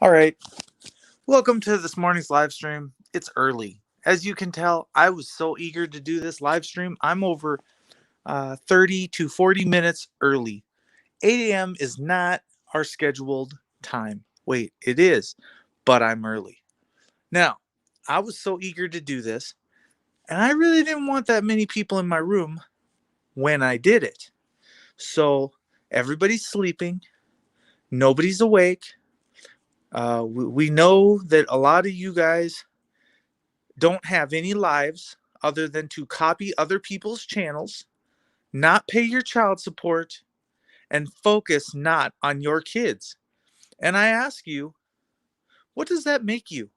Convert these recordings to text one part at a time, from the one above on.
All right. Welcome to this morning's live stream. It's early. As you can tell, I was so eager to do this live stream. I'm over 30 to 40 minutes early. 8 a.m. is not our scheduled time. Wait, it is, but I'm early. Now, I was so eager to do this, and I really didn't want that many people in my room when I did it. So everybody's sleeping, nobody's awake. We know that a lot of you guys don't have any lives other than to copy other people's channels, not pay your child support, and focus not on your kids. And I ask you, what does that make you?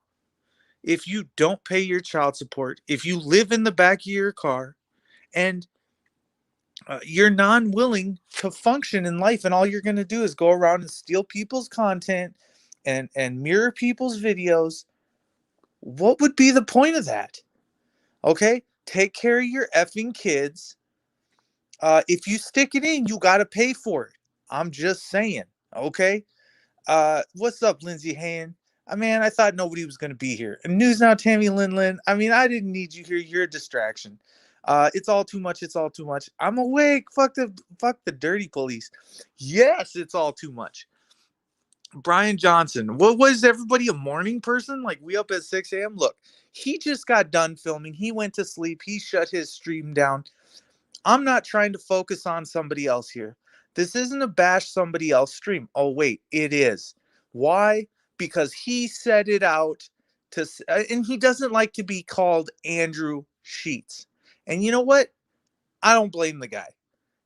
If you don't pay your child support, if you live in the back of your car, and you're non-willing to function in life, and all you're going to do is go around and steal people's content and mirror people's videos, what would be the point of that? Okay, take care of your effing kids. If you stick it in, you got to pay for it. I'm just saying. Okay. What's up, Lindsay Hayen? Man, I thought nobody was going to be here. And News Now, Tammy Lin. I didn't need you here. You're a distraction. It's all too much. It's all too much. I'm awake. Fuck the dirty police. Yes, it's all too much. Brian Johnson. What was everybody a morning person? Like we up at 6 a.m. Look, he just got done filming. He went to sleep. He shut his stream down. I'm not trying to focus on somebody else here. This isn't a bash somebody else stream. Oh, wait, it is. Why? Because he set it out to, and he doesn't like to be called Andrew Sheets. And you know what? I don't blame the guy.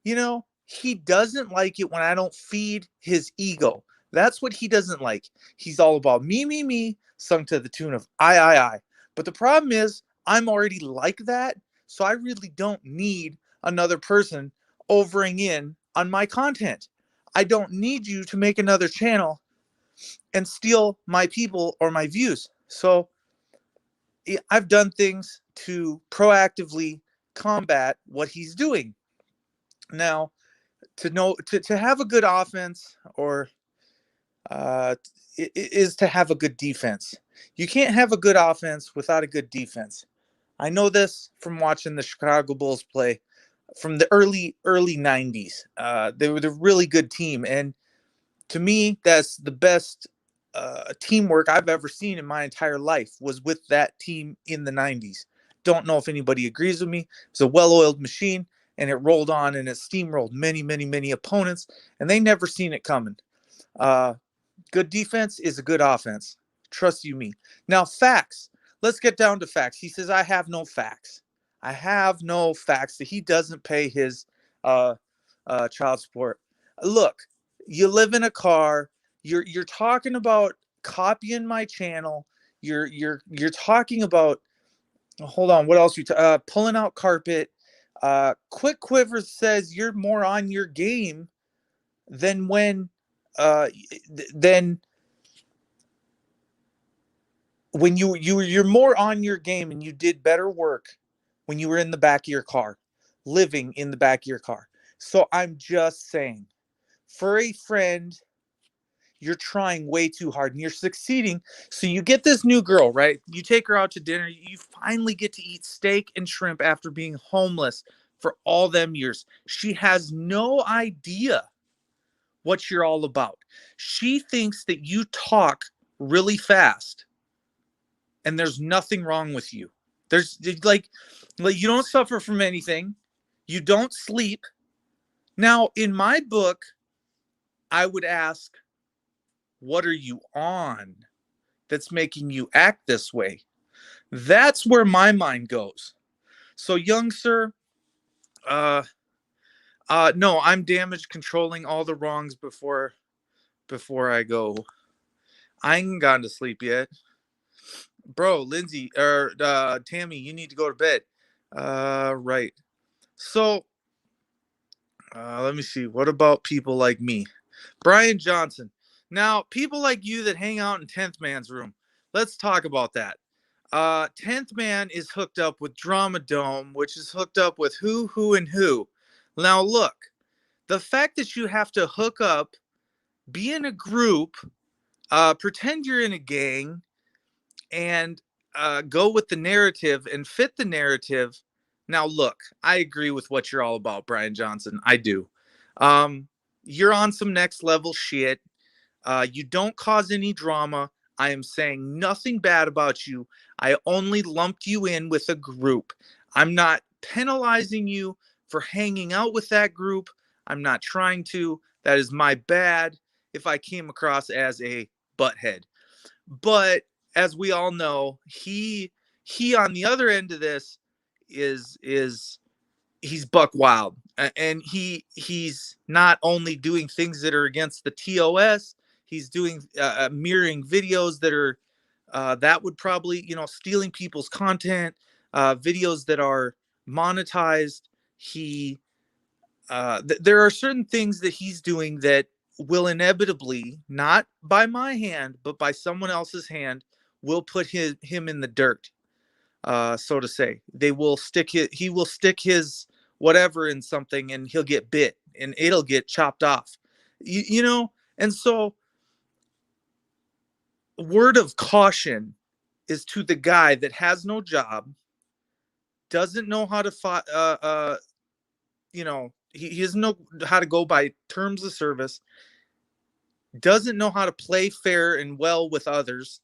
He doesn't like it when I don't feed his ego. That's what he doesn't like. He's all about me, sung to the tune of I. But the problem is, I'm already like that, so I really don't need another person overing in on my content. I don't need you to make another channel and steal my people or my views. So I've done things to proactively combat what he's doing. Now, to have a good offense or is to have a good defense. You can't have a good offense without a good defense. I know this from watching the Chicago Bulls play from the early 90s. They were a really good team, and to me, that's the best teamwork I've ever seen in my entire life was with that team in the 90s. Don't know if anybody agrees with me. It's a well-oiled machine, and it rolled on and it steamrolled many opponents, and they never seen it coming. Good defense is a good offense. Trust you me. Now, facts. Let's get down to facts. He says, I have no facts. I have no facts that he doesn't pay his child support. Look, you live in a car. You're talking about copying my channel. You're talking about. Hold on. What else you pulling out carpet? Quick Quiver says you're more on your game than uh than when you're more on your game and you did better work when you were in the back of your car, living in the back of your car. So I'm just saying, for a friend, you're trying way too hard and you're succeeding. So you get this new girl, right? You take her out to dinner. You finally get to eat steak and shrimp after being homeless for all them years. She has no idea what you're all about. She thinks that you talk really fast and there's nothing wrong with you. There's like you don't suffer from anything. You don't sleep. Now, in my book, I would ask, what are you on that's making you act this way? That's where my mind goes. So, young sir, uh, no, I'm damage controlling all the wrongs before I go. I ain't gone to sleep yet, bro. Lindsay or Tammy, you need to go to bed. Right. So, let me see. What about people like me? Brian Johnson. Now, people like you that hang out in 10th Man's room, let's talk about that. 10th Man is hooked up with Drama Dome, which is hooked up with who, and who. Now, look, the fact that you have to hook up, be in a group, Pretend you're in a gang and go with the narrative and fit the narrative. Now, look, I agree with what you're all about, Brian Johnson. I do. Um, you're on some next level shit. You don't cause any drama. I am saying nothing bad about you. I only lumped you in with a group. I'm not penalizing you for hanging out with that group. I'm not trying to. That is my bad if I came across as a butthead. But as we all know, he on the other end of this is he's buck wild, and he's not only doing things that are against the TOS, he's doing mirroring videos that are that would probably, stealing people's content, videos that are monetized. There are certain things that he's doing that will inevitably, not by my hand but by someone else's hand, will put him in the dirt, so to say. He will stick his whatever in something and he'll get bit and it'll get chopped off. And so, word of caution is to the guy that has no job, doesn't know how to he doesn't know how to go by terms of service, doesn't know how to play fair and well with others.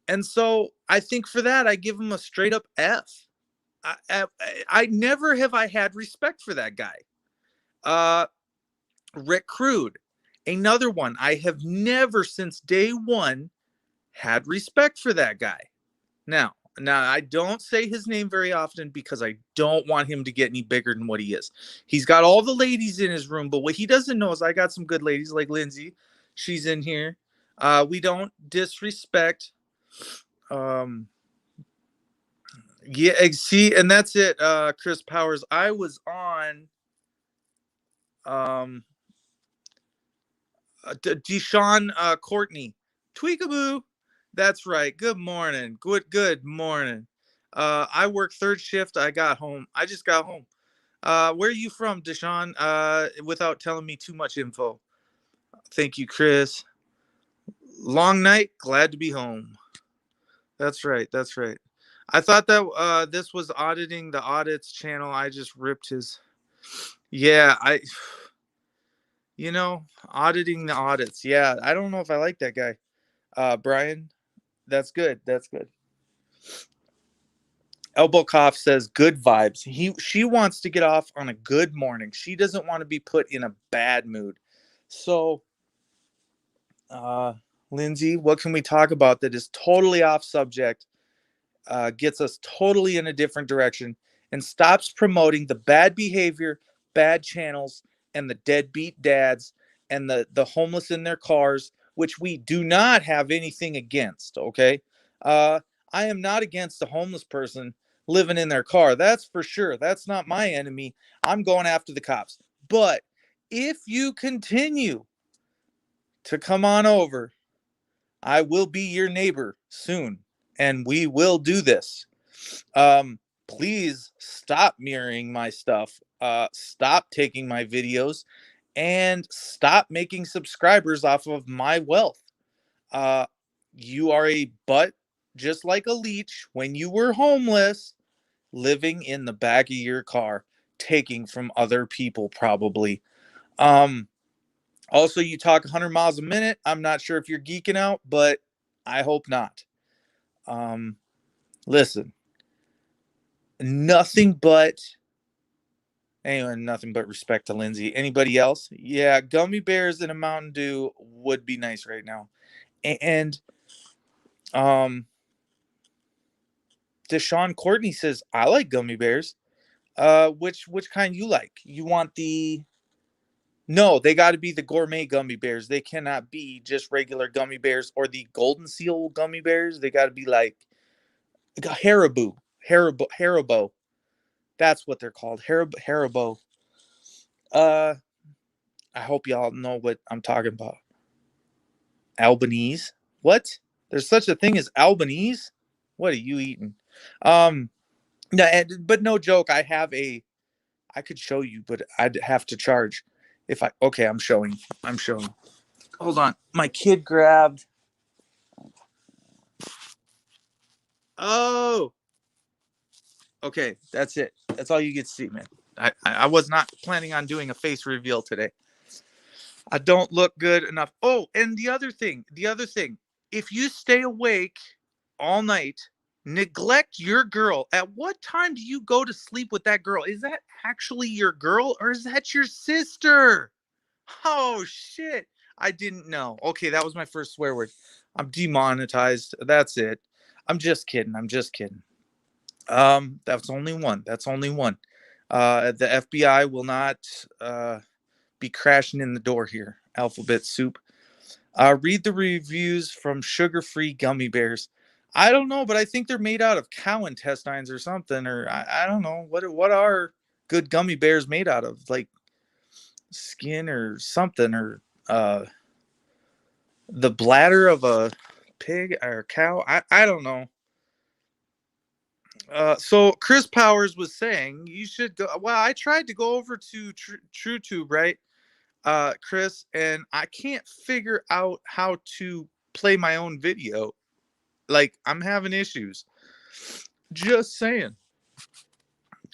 And so I think for that, I give him a straight up F. I never have I had respect for that guy. Rick Crude, another one. I have never since day one had respect for that guy. Now, I don't say his name very often because I don't want him to get any bigger than what he is. He's got all the ladies in his room, but what he doesn't know is I got some good ladies like Lindsay. She's in here. We don't disrespect. Yeah, see, and that's it, Chris Powers. I was on Deshaun Courtney. Tweakaboo. That's right. Good morning. Good morning. I work third shift. I just got home. Where are you from, Deshaun? Without telling me too much info. Thank you, Chris. Long night. Glad to be home. That's right. That's right. I thought that this was auditing the audits channel. I just ripped his. Yeah, auditing the audits. Yeah, I don't know if I like that guy. Brian, that's good. That's good. Elbow Cough says good vibes. She wants to get off on a good morning. She doesn't want to be put in a bad mood. So, Lindsay, what can we talk about that is totally off subject, gets us totally in a different direction, and stops promoting the bad behavior, bad channels, and the deadbeat dads and the homeless in their cars, which we do not have anything against, okay? I am not against a homeless person living in their car. That's for sure. That's not my enemy. I'm going after the cops. But if you continue to come on over, I will be your neighbor soon, and we will do this. Please stop mirroring my stuff. Stop taking my videos, and stop making subscribers off of my wealth. You are a butt just like a leech when you were homeless, living in the back of your car, taking from other people probably. Also, you talk 100 miles a minute. I'm not sure if you're geeking out, but I hope not. Listen, nothing but respect to Lindsay. Anybody else? Yeah, gummy bears and a Mountain Dew would be nice right now. And Deshaun Courtney says, I like gummy bears. Which kind you like? You want the No, they got to be the gourmet gummy bears. They cannot be just regular gummy bears or the golden seal gummy bears. They got to be like Haribo. That's what they're called. Haribo. I hope y'all know what I'm talking about. Albanese? What? There's such a thing as Albanese? What are you eating? No, but no joke. I could show you, but I'd have to charge. Okay, I'm showing. Hold on. My kid grabbed Oh, okay. That's it. That's all you get to see, man. I was not planning on doing a face reveal today. I don't look good enough. Oh, and the other thing, if you stay awake all night, neglect your girl. At what time do you go to sleep with that girl? Is that actually your girl or is that your sister? Oh shit. I didn't know. Okay, that was my first swear word. I'm demonetized. That's it. I'm just kidding. I'm just kidding. That's only one. That's only one. The FBI will not be crashing in the door here. Alphabet soup. Read the reviews from sugar-free gummy bears. I don't know, but I think they're made out of cow intestines or something, or I don't know what are good gummy bears made out of, like skin or something, or the bladder of a pig or cow. I don't know. So Chris Powers was saying you should go. Well, I tried to go over to TrueTube, right, Chris, and I can't figure out how to play my own video. Like I'm having issues. Just saying.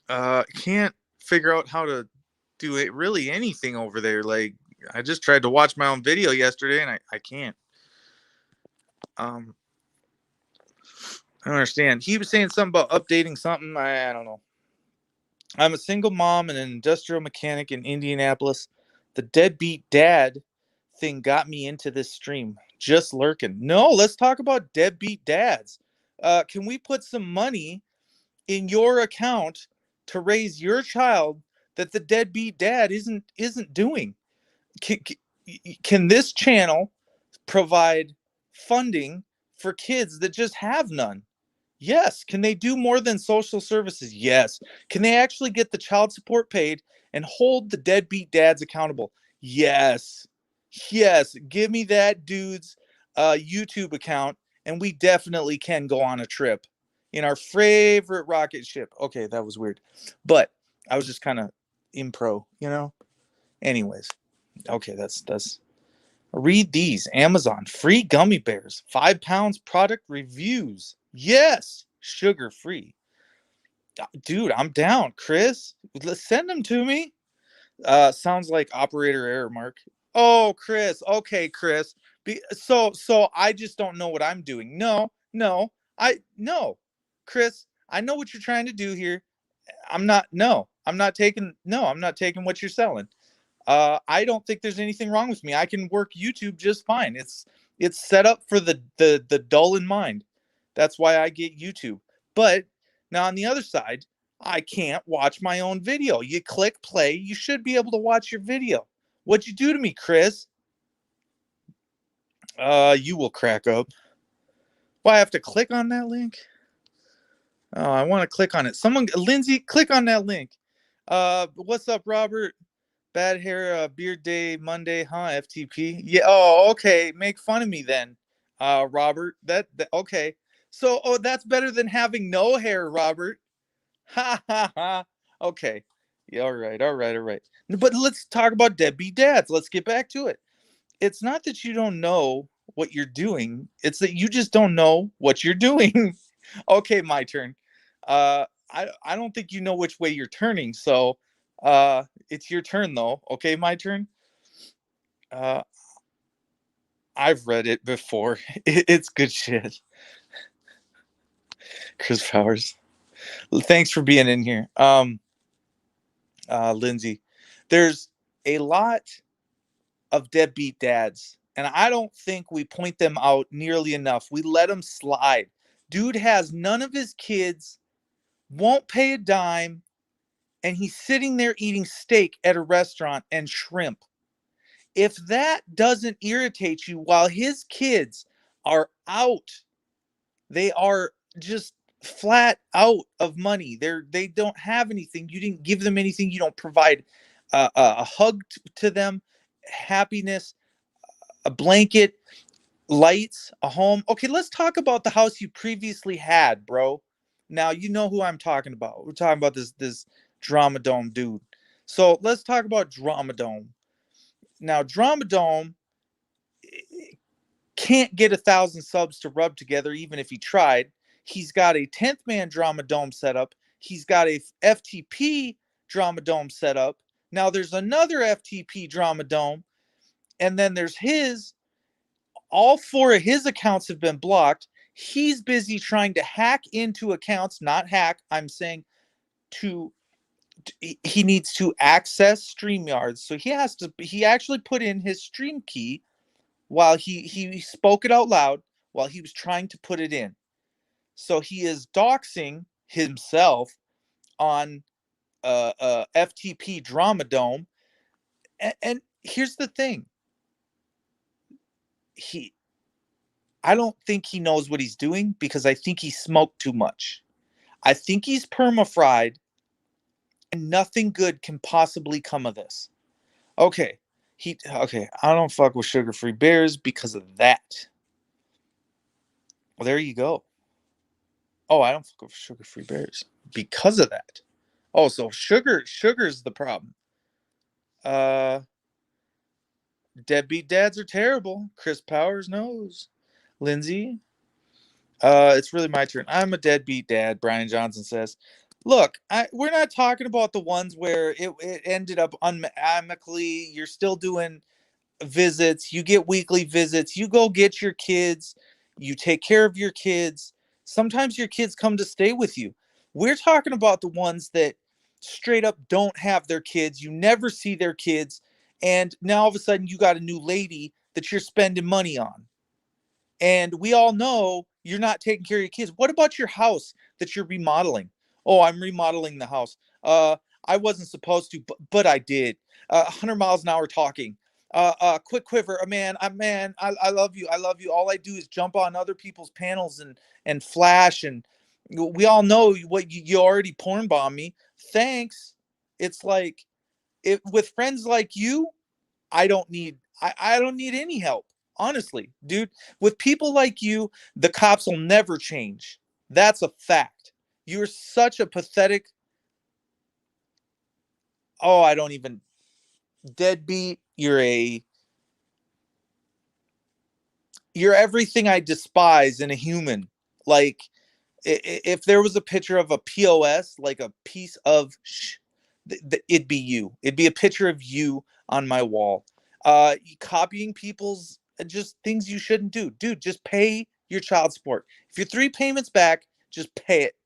Can't figure out how to do it really anything over there. Like I just tried to watch my own video yesterday and I can't. I don't understand. He was saying something about updating something. I don't know. I'm a single mom and an industrial mechanic in Indianapolis. The deadbeat dad thing got me into this stream. Just lurking. No, let's talk about deadbeat dads. Can we put some money in your account to raise your child that the deadbeat dad isn't doing? Can this channel provide funding for kids that just have none? Yes. Can they do more than social services? Yes. Can they actually get the child support paid and hold the deadbeat dads accountable? Yes. Yes. Give me that dude's YouTube account, and we definitely can go on a trip in our favorite rocket ship. Okay, that was weird, but I was just kind of impro, you know. Anyways, okay, that's. Read these. Amazon free gummy bears, 5 pounds product reviews. Yes, sugar free. Dude, I'm down. Chris, let's send them to me. Sounds like operator error, Mark. Oh, Chris. Okay, Chris. So I just don't know what I'm doing. No. No. Chris, I know what you're trying to do here. I'm not taking what you're selling. I don't think there's anything wrong with me. I can work YouTube just fine. It's set up for the dull in mind. That's why I get YouTube. But now on the other side, I can't watch my own video. You click play, you should be able to watch your video. What'd you do to me, Chris? You will crack up. Well, I have to click on that link. Oh, I want to click on it. Lindsay, click on that link. What's up, Robert? Bad hair, beard day, Monday, huh? FTP. Yeah. Oh, okay. Make fun of me then, Robert. That okay. So, that's better than having no hair, Robert. Ha ha ha. Okay. Yeah. All right. But let's talk about deadbeat dads. Let's get back to it. It's not that you don't know what you're doing. It's that you just don't know what you're doing. Okay, my turn. I don't think you know which way you're turning, so it's your turn though. Okay, my turn. Uh, I've read it before. It's good shit. Chris Powers. Thanks for being in here. Lindsay, there's a lot of deadbeat dads, and I don't think we point them out nearly enough. We let them slide. Dude has none of his kids, won't pay a dime, and he's sitting there eating steak at a restaurant and shrimp. If that doesn't irritate you while his kids are out, they are just flat out of money. They don't have anything. You didn't give them anything. You don't provide a hug to them, happiness, a blanket, lights, a home. Okay, let's talk about the house you previously had, bro. Now you know who I'm talking about. We're talking about this Drama Dome dude. So let's talk about Drama Dome. Now Drama Dome can't get 1,000 subs to rub together, even if he tried. He's got a 10th Man Drama Dome set up. He's got a FTP Drama Dome set up. Now there's another FTP Drama Dome, and then there's his. All 4 of his accounts have been blocked. He's busy trying to hack into accounts, not hack. I'm saying to he needs to access StreamYards. So he actually put in his stream key while he spoke it out loud while he was trying to put it in. So he is doxing himself on FTP Drama Dome. And here's the thing. I don't think he knows what he's doing because I think he smoked too much. I think he's perma-fried and nothing good can possibly come of this. Okay. I don't fuck with sugar-free beers because of that. Well, there you go. Oh, I don't fuck with sugar-free beers because of that. Oh, so sugar's the problem. Deadbeat dads are terrible. Chris Powers knows. Lindsay, it's really my turn. I'm a deadbeat dad, Brian Johnson says. Look, we're not talking about the ones where it ended up amicably. You're still doing visits. You get weekly visits. You go get your kids. You take care of your kids. Sometimes your kids come to stay with you. We're talking about the ones that straight up don't have their kids. You never see their kids. And now all of a sudden you got a new lady that you're spending money on. And we all know you're not taking care of your kids. What about your house that you're remodeling? Oh, I'm remodeling the house. I wasn't supposed to, but I did. 100 miles an hour talking. Quick quiver, man. I love you. I love you. All I do is jump on other people's panels and flash. And we all know what you already porn bomb me. Thanks. It's like with friends like you, I don't need any help. Honestly, dude, with people like you, the cops will never change. That's a fact. You're such a pathetic. Oh, I don't even deadbeat. You're everything I despise in a human. Like if there was a picture of a POS, like a piece of it'd be you. It'd be a picture of you on my wall. Copying people's just things you shouldn't do. Dude, just pay your child support. If you're 3 payments back, just pay it.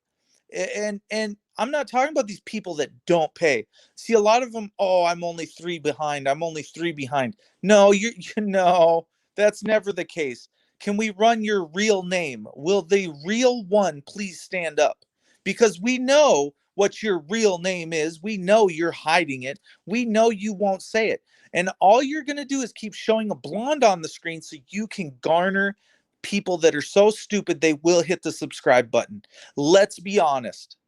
And I'm not talking about these people that don't pay. See, a lot of them, oh, I'm only 3 behind. I'm only 3 behind. No, you know, that's never the case. Can we run your real name? Will the real one please stand up? Because we know what your real name is. We know you're hiding it. We know you won't say it. And all you're going to do is keep showing a blonde on the screen so you can garner people that are so stupid they will hit the subscribe button. Let's be honest.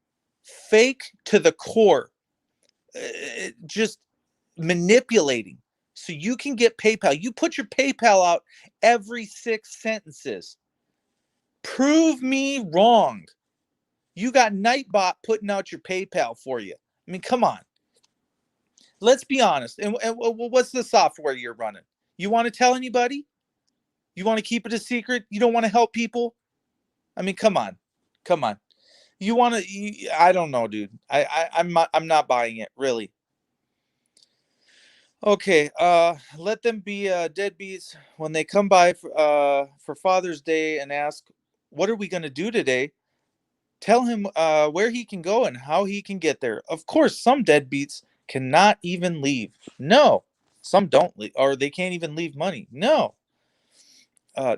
Fake to the core. Just manipulating so you can get PayPal. You put your PayPal out every 6 sentences. Prove me wrong. You got Nightbot putting out your PayPal for you. I mean, come on. Let's be honest. And what's the software you're running? You want to tell anybody? You want to keep it a secret? You don't want to help people? I mean, come on. Come on. You want to I don't know, dude. I'm not buying it, really. Okay, let them be deadbeats when they come by for Father's Day and ask, "What are we going to do today?" Tell him where he can go and how he can get there. Of course, some deadbeats cannot even leave. No, some don't leave, or they can't even leave money. No,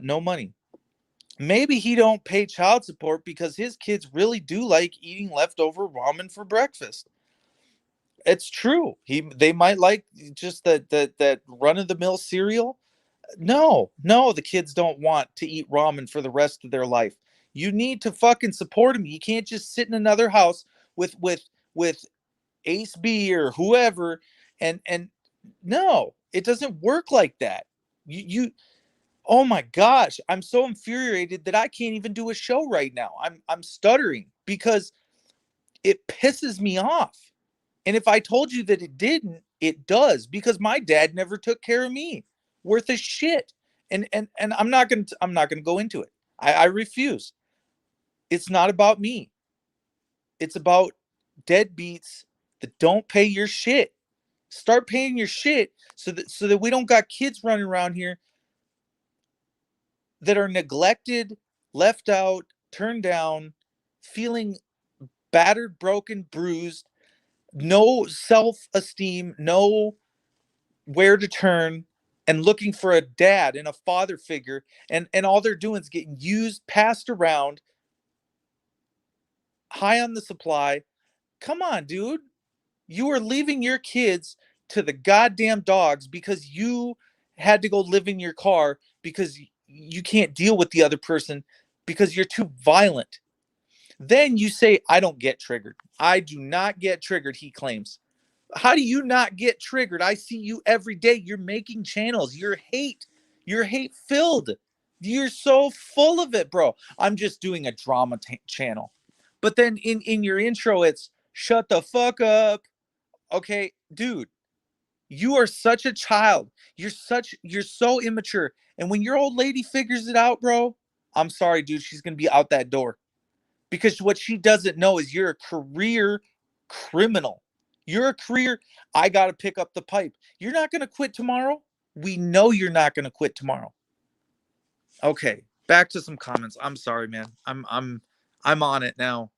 no money. Maybe he don't pay child support because his kids really do like eating leftover ramen for breakfast. It's true. They might like just that run of the mill cereal. No, the kids don't want to eat ramen for the rest of their life. You need to fucking support them. You can't just sit in another house with Ace B or whoever and no, it doesn't work like that. You oh my gosh, I'm so infuriated that I can't even do a show right now. I'm stuttering because it pisses me off. And if I told you that it didn't, it does because my dad never took care of me. Worth a shit. And I'm not gonna go into it. I refuse. It's not about me. It's about deadbeats that don't pay your shit. Start paying your shit so that we don't got kids running around here that are neglected, left out, turned down, feeling battered, broken, bruised, no self-esteem, no where to turn, and looking for a dad and a father figure, and all they're doing is getting used, passed around, high on the supply. Come on, dude. You are leaving your kids to the goddamn dogs because you had to go live in your car because you can't deal with the other person because you're too violent. Then you say, I don't get triggered. I do not get triggered, he claims. How do you not get triggered? I see you every day. You're making channels. You're hate filled. You're so full of it, bro. I'm just doing a drama channel. But then in your intro, it's shut the fuck up. Okay, dude, you are such a child. You're so immature. And when your old lady figures it out, bro, I'm sorry, dude, she's gonna be out that door. Because what she doesn't know is you're a career criminal. You're a career, I gotta pick up the pipe. You're not gonna quit tomorrow. We know you're not gonna quit tomorrow. Okay, back to some comments. I'm sorry, man. I'm on it now.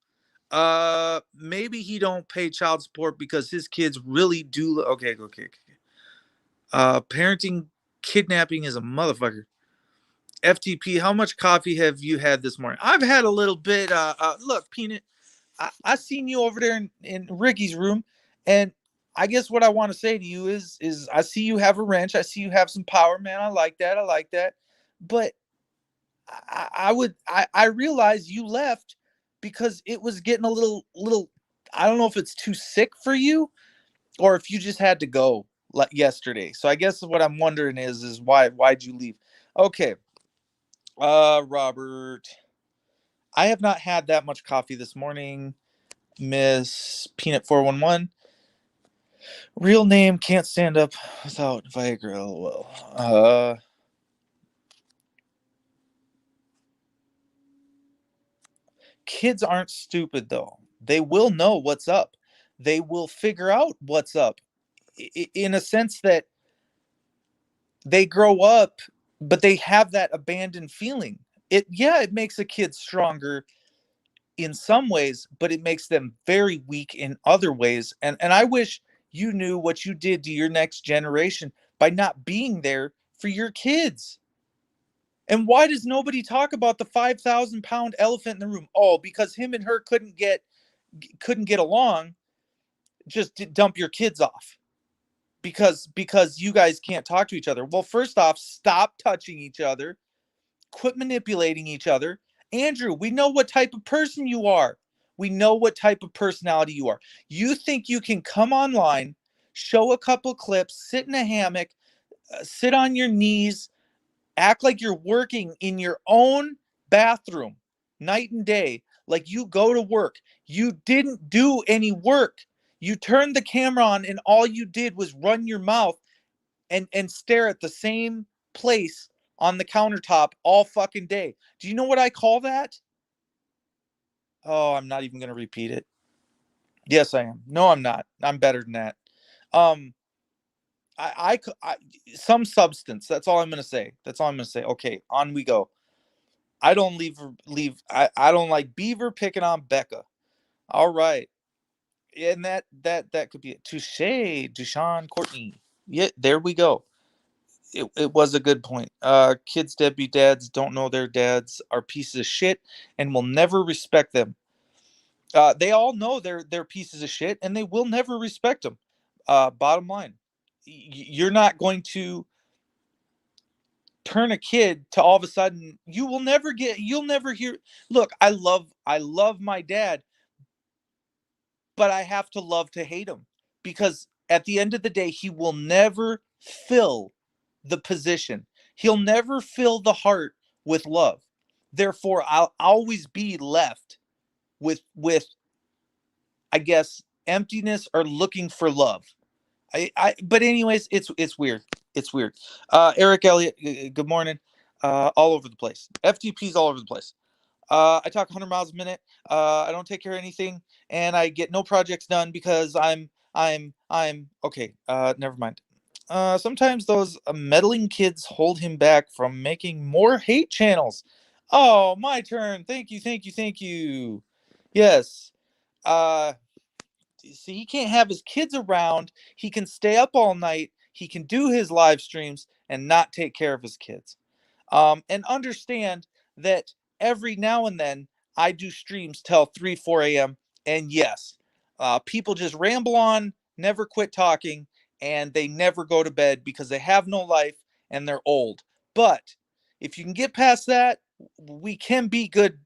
Maybe he don't pay child support because his kids really do. Okay. Parenting kidnapping is a motherfucker. FTP, how much coffee have you had this morning? I've had a little bit. Look, Peanut, I seen you over there in Ricky's room, and I guess what I want to say to you is I see you have a wrench. I see you have some power, man. I like that. I like that. But I realized you left because it was getting a little. I don't know if it's too sick for you or if you just had to go like yesterday. So I guess what I'm wondering is why'd you leave? Okay, Robert, I have not had that much coffee this morning. Miss Peanut 411. Real name can't stand up without Viagra. Well, kids aren't stupid though. They will know what's up. They will figure out what's up in a sense that they grow up, but they have that abandoned feeling. It makes a kid stronger in some ways, but it makes them very weak in other ways. And I wish you knew what you did to your next generation by not being there for your kids. And why does nobody talk about the 5,000 pound elephant in the room? Oh, because him and her couldn't get along. Just dump your kids off because you guys can't talk to each other. Well, first off, stop touching each other, quit manipulating each other. Andrew, we know what type of person you are. We know what type of personality you are. You think you can come online, show a couple clips, sit in a hammock, sit on your knees, act like you're working in your own bathroom night and day, like you go to work. You didn't do any work. You turned the camera on and all you did was run your mouth and stare at the same place on the countertop all fucking day. Do you know what I call that? Oh, I'm not even going to repeat it. Yes, I am. No, I'm not. I'm better than that. Um, I some substance. That's all I'm going to say. That's all I'm going to say. Okay, on we go. I don't leave. I don't like Beaver picking on Becca. All right. And that could be it. Touche, Deshaun Courtney. Yeah, there we go. It was a good point. Kids deadbeat dads don't know their dads are pieces of shit and will never respect them. They all know they're pieces of shit and they will never respect them. Bottom line, you're not going to turn a kid to all of a sudden you'll never hear. Look, I love my dad, but I have to love to hate him because at the end of the day, he will never fill the position. He'll never fill the heart with love. Therefore, I'll always be left with I guess emptiness or looking for love. But anyways, it's weird. It's weird. Eric Elliott, good morning. All over the place. FTP's all over the place. I talk 100 miles a minute. I don't take care of anything, and I get no projects done because I'm okay. Never mind. Sometimes those meddling kids hold him back from making more hate channels. Oh, my turn. Thank you, thank you, thank you. Yes. Uh, See, he can't have his kids around. He can stay up all night. He can do his live streams and not take care of his kids. And understand that every now and then I do streams till 3, 4 a.m. And yes, people just ramble on, never quit talking, and they never go to bed because they have no life and they're old. But if you can get past that, we can be good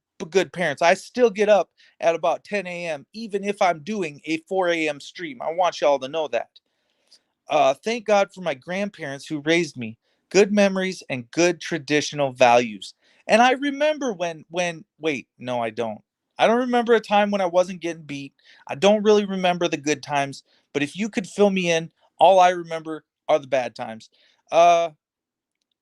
parents. I still get up at about 10 a.m. even if I'm doing a 4 a.m. stream. I want y'all to know that. Thank God for my grandparents who raised me. Good memories and good traditional values. And I remember when wait, no, I don't. I don't remember a time when I wasn't getting beat. I don't really remember the good times, but if you could fill me in, all I remember are the bad times. Uh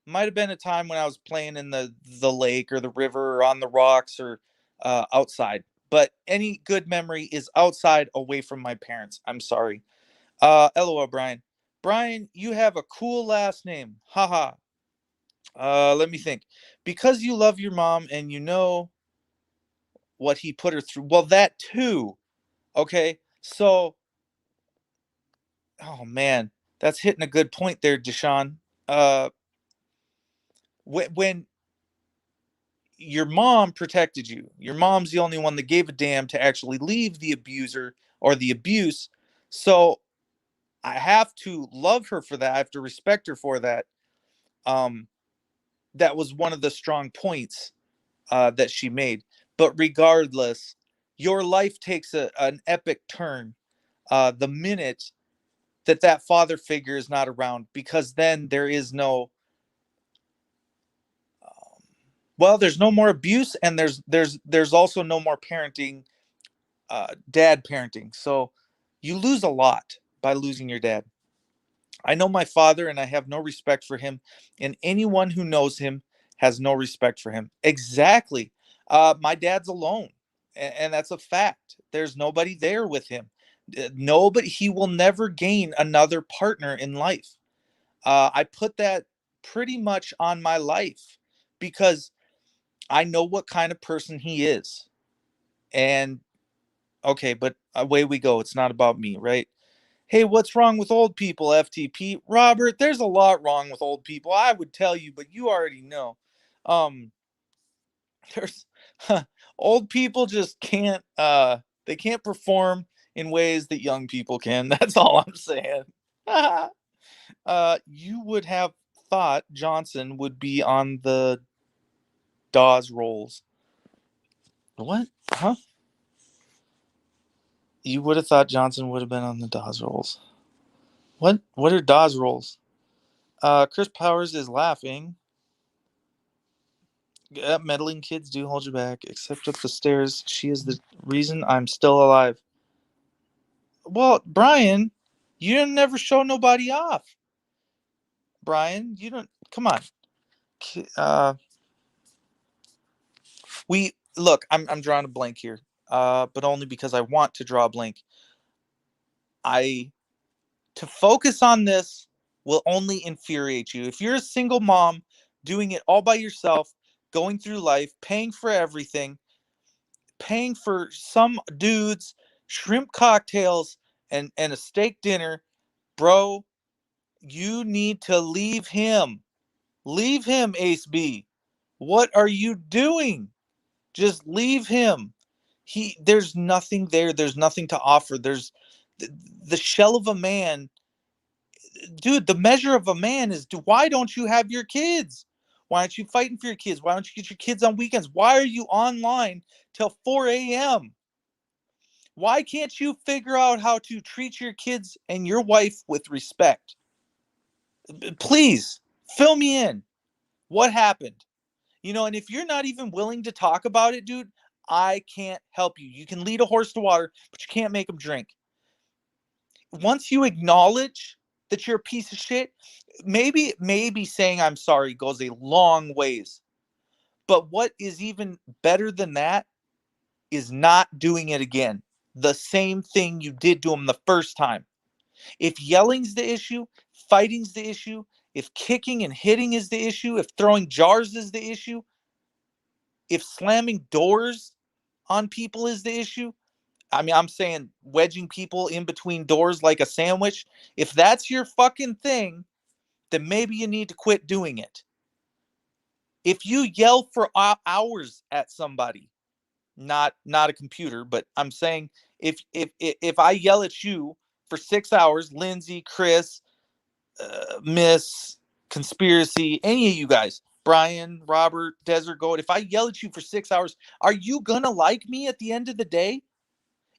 might have been a time when I was playing in the lake or the river or on the rocks or outside. But any good memory is outside away from my parents. I'm sorry. LOL, Brian. Brian, you have a cool last name. Haha. Let me think. Because you love your mom and you know what he put her through. Well, that too. Okay. So, oh man, that's hitting a good point there, Deshaun. Uh, when your mom protected you, your mom's the only one that gave a damn to actually leave the abuser or the abuse. So I have to love her for that. I have to respect her for that. Um, that was one of the strong points that she made. But regardless, your life takes an epic turn the minute that father figure is not around, because then there is no well, there's no more abuse, and there's also no more parenting, dad parenting. So you lose a lot by losing your dad. I know my father and I have no respect for him, and anyone who knows him has no respect for him. Exactly. My dad's alone, and that's a fact. There's nobody there with him. Nobody. He will never gain another partner in life. I put that pretty much on my life because I know what kind of person he is. And okay, but away we go. It's not about me, right? Hey, what's wrong with old people, FTP? Robert, there's a lot wrong with old people. I would tell you, but you already know. Um, there's old people just can't they can't perform in ways that young people can. That's all I'm saying. You would have thought Johnson would be on the Dawes rolls. What? Huh? You would have thought Johnson would have been on the Dawes rolls. What? What are Dawes rolls? Chris Powers is laughing. Meddling kids do hold you back, except up the stairs. She is the reason I'm still alive. Well, Brian, you didn't never show nobody off. Brian, you don't. Come on. We look. I'm drawing a blank here, but only because I want to draw a blank. I To focus on this will only infuriate you. If you're a single mom doing it all by yourself, going through life, paying for everything, paying for some dudes shrimp cocktails and a steak dinner, bro, you need to leave him. Leave him, Ace B. What are you doing? Just leave him. There's nothing there. There's nothing to offer. There's the shell of a man. Dude, the measure of a man is why don't you have your kids? Why aren't you fighting for your kids? Why don't you get your kids on weekends? Why are you online till 4 a.m.? Why can't you figure out how to treat your kids and your wife with respect? Please fill me in. What happened? And if you're not even willing to talk about it, dude, I can't help you. You can lead a horse to water, but you can't make him drink. Once you acknowledge that you're a piece of shit, maybe saying I'm sorry goes a long ways. But what is even better than that is not doing it again. The same thing you did to him the first time. If yelling's the issue, fighting's the issue, if kicking and hitting is the issue, if throwing jars is the issue, if slamming doors on people is the issue, I mean, I'm saying wedging people in between doors like a sandwich, if that's your fucking thing, then maybe you need to quit doing it. If you yell for hours at somebody, not a computer, but I'm saying if I yell at you for 6 hours, Lindsay, Chris, Miss, Conspiracy, any of you guys, Brian, Robert, Desert Goat, if I yell at you for 6 hours, are you gonna like me at the end of the day?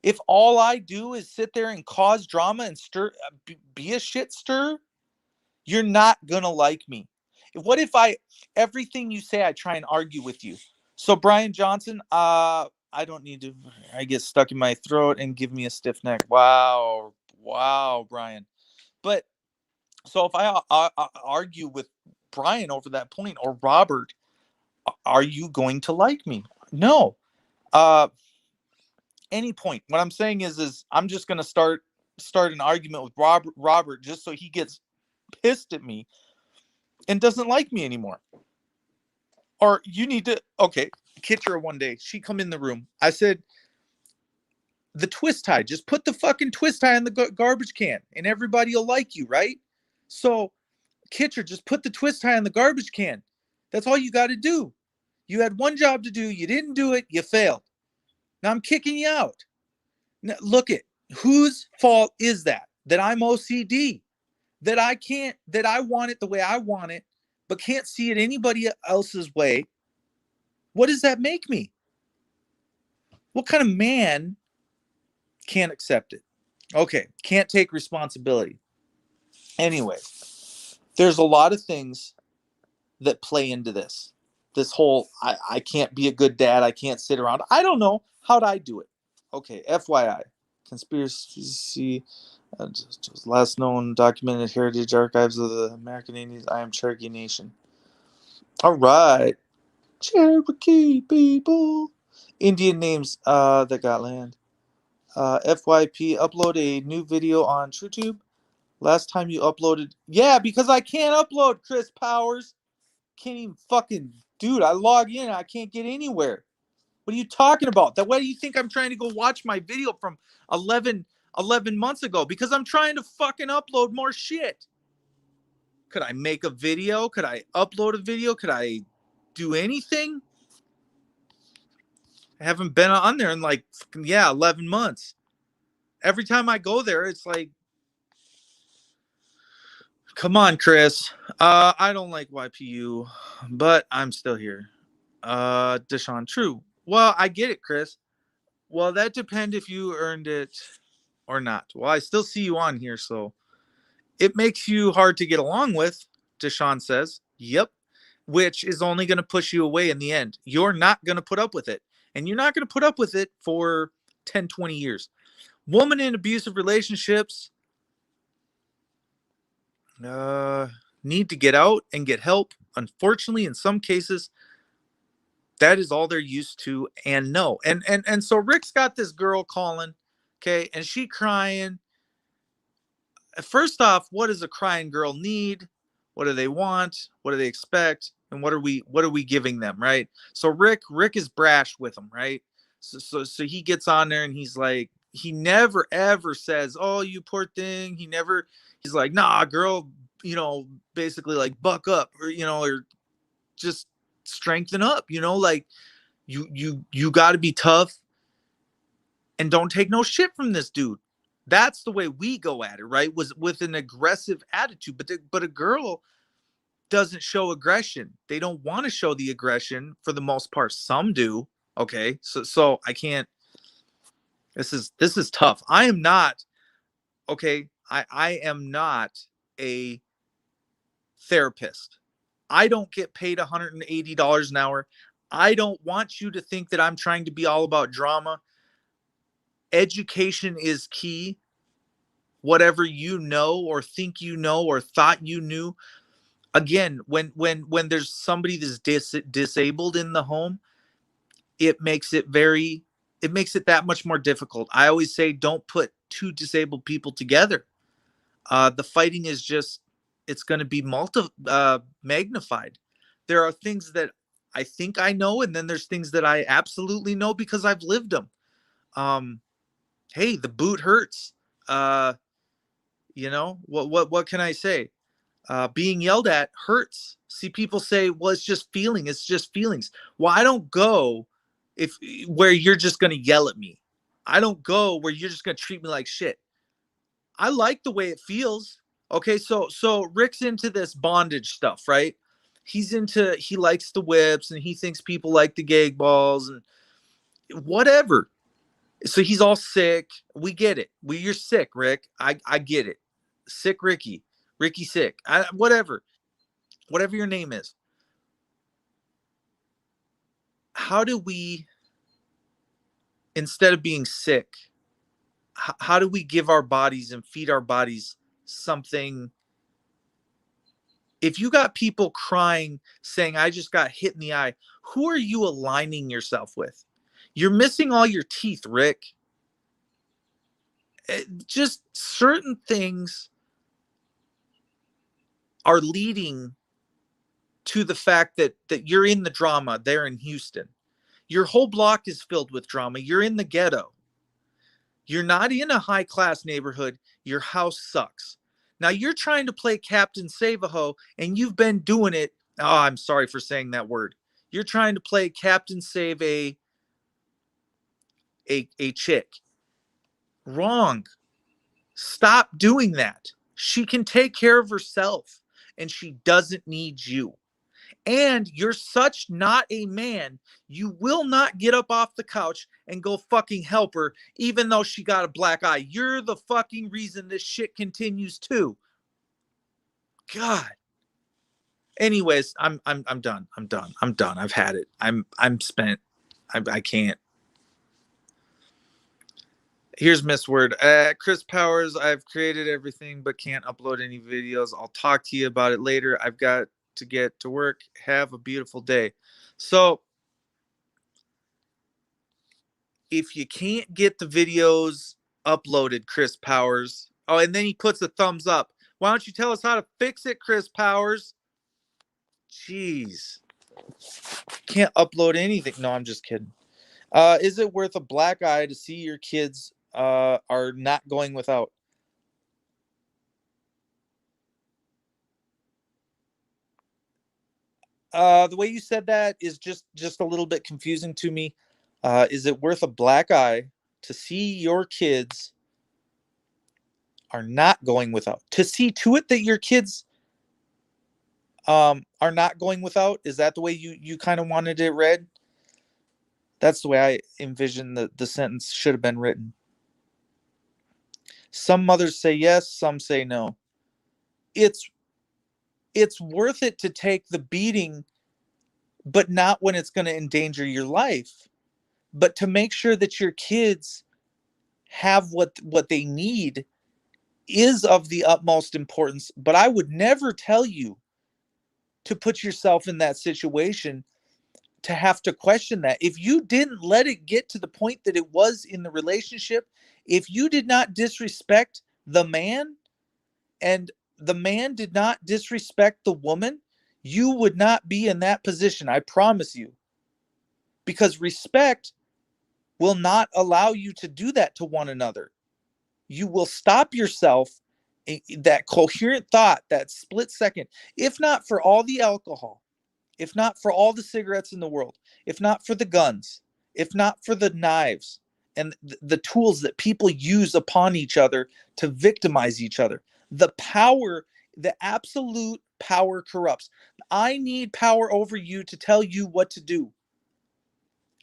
If all I do is sit there and cause drama and be a shit stir, you're not gonna like me. What if everything you say, I try and argue with you? So Brian Johnson, I don't need to. I get stuck in my throat and give me a stiff neck. Wow, Brian. But so if I argue with Brian over that point or Robert, are you going to like me? No. Any point. What I'm saying is I'm just gonna start an argument with Robert just so he gets pissed at me and doesn't like me anymore. Or you need to, okay, Kitcher one day, she come in the room. I said, the twist tie, just put the fucking twist tie in the garbage can and everybody will like you, right? So Kitcher, just put the twist tie in the garbage can. That's all you got to do. You had one job to do. You didn't do it. You failed. Now I'm kicking you out. Now, look at whose fault is that? That I'm OCD. That I want it the way I want it, but can't see it anybody else's way. What does that make me? What kind of man can't accept it? Okay, can't take responsibility. Anyway, there's a lot of things that play into this. This whole, I can't be a good dad. I can't sit around. I don't know. How'd I do it? Okay, FYI. Conspiracy, just last known documented heritage archives of the American Indians. I am Cherokee Nation. All right. Cherokee people. Indian names that got land. FYP, upload a new video on TrueTube. Last time you uploaded. Yeah, because I can't upload, Chris Powers. Can't even fucking. Dude, I log in. I can't get anywhere. What are you talking about? That way do you think I'm trying to go watch my video from 11 months ago? Because I'm trying to fucking upload more shit. Could I make a video? Could I upload a video? Could I do anything? I haven't been on there in 11 months. Every time I go there, it's like, come on, Chris. I don't like YPU, but I'm still here. Deshaun, true. Well, I get it, Chris. Well, that depends if you earned it or not. Well, I still see you on here, so it makes you hard to get along with, Deshaun says. Yep. Which is only going to push you away in the end. You're not going to put up with it. And you're not going to put up with it for 10, 20 years. Woman in abusive relationships need to get out and get help. Unfortunately, in some cases, that is all they're used to and know. And so Rick's got this girl calling, okay, and she crying. First off, what does a crying girl need? What do they want? What do they expect? And what are we giving them, right? So Rick is brash with them, right? So he gets on there and he's like, he never ever says, "Oh, you poor thing." He's like, "Nah, girl, basically like buck up or or just strengthen up, like you got to be tough and don't take no shit from this dude." That's the way we go at it, right? Was with an aggressive attitude, but a girl doesn't show aggression. They don't want to show the aggression for the most part. Some do. Okay. So I can't. This is tough. I am not okay. I am not a therapist. I don't get paid $180 an hour. I don't want you to think that I'm trying to be all about drama. Education is key. Whatever you know or think you know or thought you knew, Again, when there's somebody that's disabled in the home, it makes it that much more difficult. I always say don't put two disabled people together. The fighting is just, it's going to be magnified. There are things that I think I know, and then there's things that I absolutely know because I've lived them. Hey, the boot hurts. What can I say? Being yelled at hurts. See, people say, well, it's just feeling. It's just feelings. Well, I don't go if where you're just going to yell at me. I don't go where you're just going to treat me like shit. I like the way it feels. Okay, so Rick's into this bondage stuff, right? He likes the whips and he thinks people like the gag balls and whatever. So he's all sick. We get it. You're sick, Rick. I get it. Sick Ricky. Ricky sick. Whatever your name is. How do we, instead of being sick, how do we give our bodies and feed our bodies something? If you got people crying saying, I just got hit in the eye, who are you aligning yourself with? You're missing all your teeth, Rick. Just certain things are leading to the fact that you're in the drama there in Houston. Your whole block is filled with drama. You're in the ghetto. You're not in a high class neighborhood. Your house sucks. Now you're trying to play Captain Save-A-Ho, and you've been doing it. Oh, I'm sorry for saying that word. You're trying to play Captain Save a chick. Wrong. Stop doing that. She can take care of herself, and she doesn't need you. And you're such not a man, you will not get up off the couch and go fucking help her, even though she got a black eye. You're the fucking reason this shit continues too. God. Anyways, I'm done. I'm done. I've had it. I'm spent. I can't. Here's Miss Word. Chris Powers, I've created everything but can't upload any videos. I'll talk to you about it later. I've got to get to work. Have a beautiful day. So if you can't get the videos uploaded, Chris Powers. Oh, and then he puts a thumbs up. Why don't you tell us how to fix it, Chris Powers? Jeez. Can't upload anything. No, I'm just kidding. Is it worth a black eye to see your kids are not going without? The way you said that is just a little bit confusing to me. Is it worth a black eye to see your kids are not going without? To see to it that your kids are not going without? Is that the way you kind of wanted it read? That's the way I envisioned the sentence should have been written. Some mothers say yes, some say no. It's worth it to take the beating, but not when it's going to endanger your life, but to make sure that your kids have what they need is of the utmost importance. But I would never tell you to put yourself in that situation to have to question that. If you didn't let it get to the point that it was in the relationship, if you did not disrespect the man and the man did not disrespect the woman, you would not be in that position. I promise you. Because respect will not allow you to do that to one another. You will stop yourself, that coherent thought, that split second, if not for all the alcohol, if not for all the cigarettes in the world, if not for the guns, if not for the knives and the tools that people use upon each other to victimize each other. The power, the absolute power corrupts. I need power over you to tell you what to do.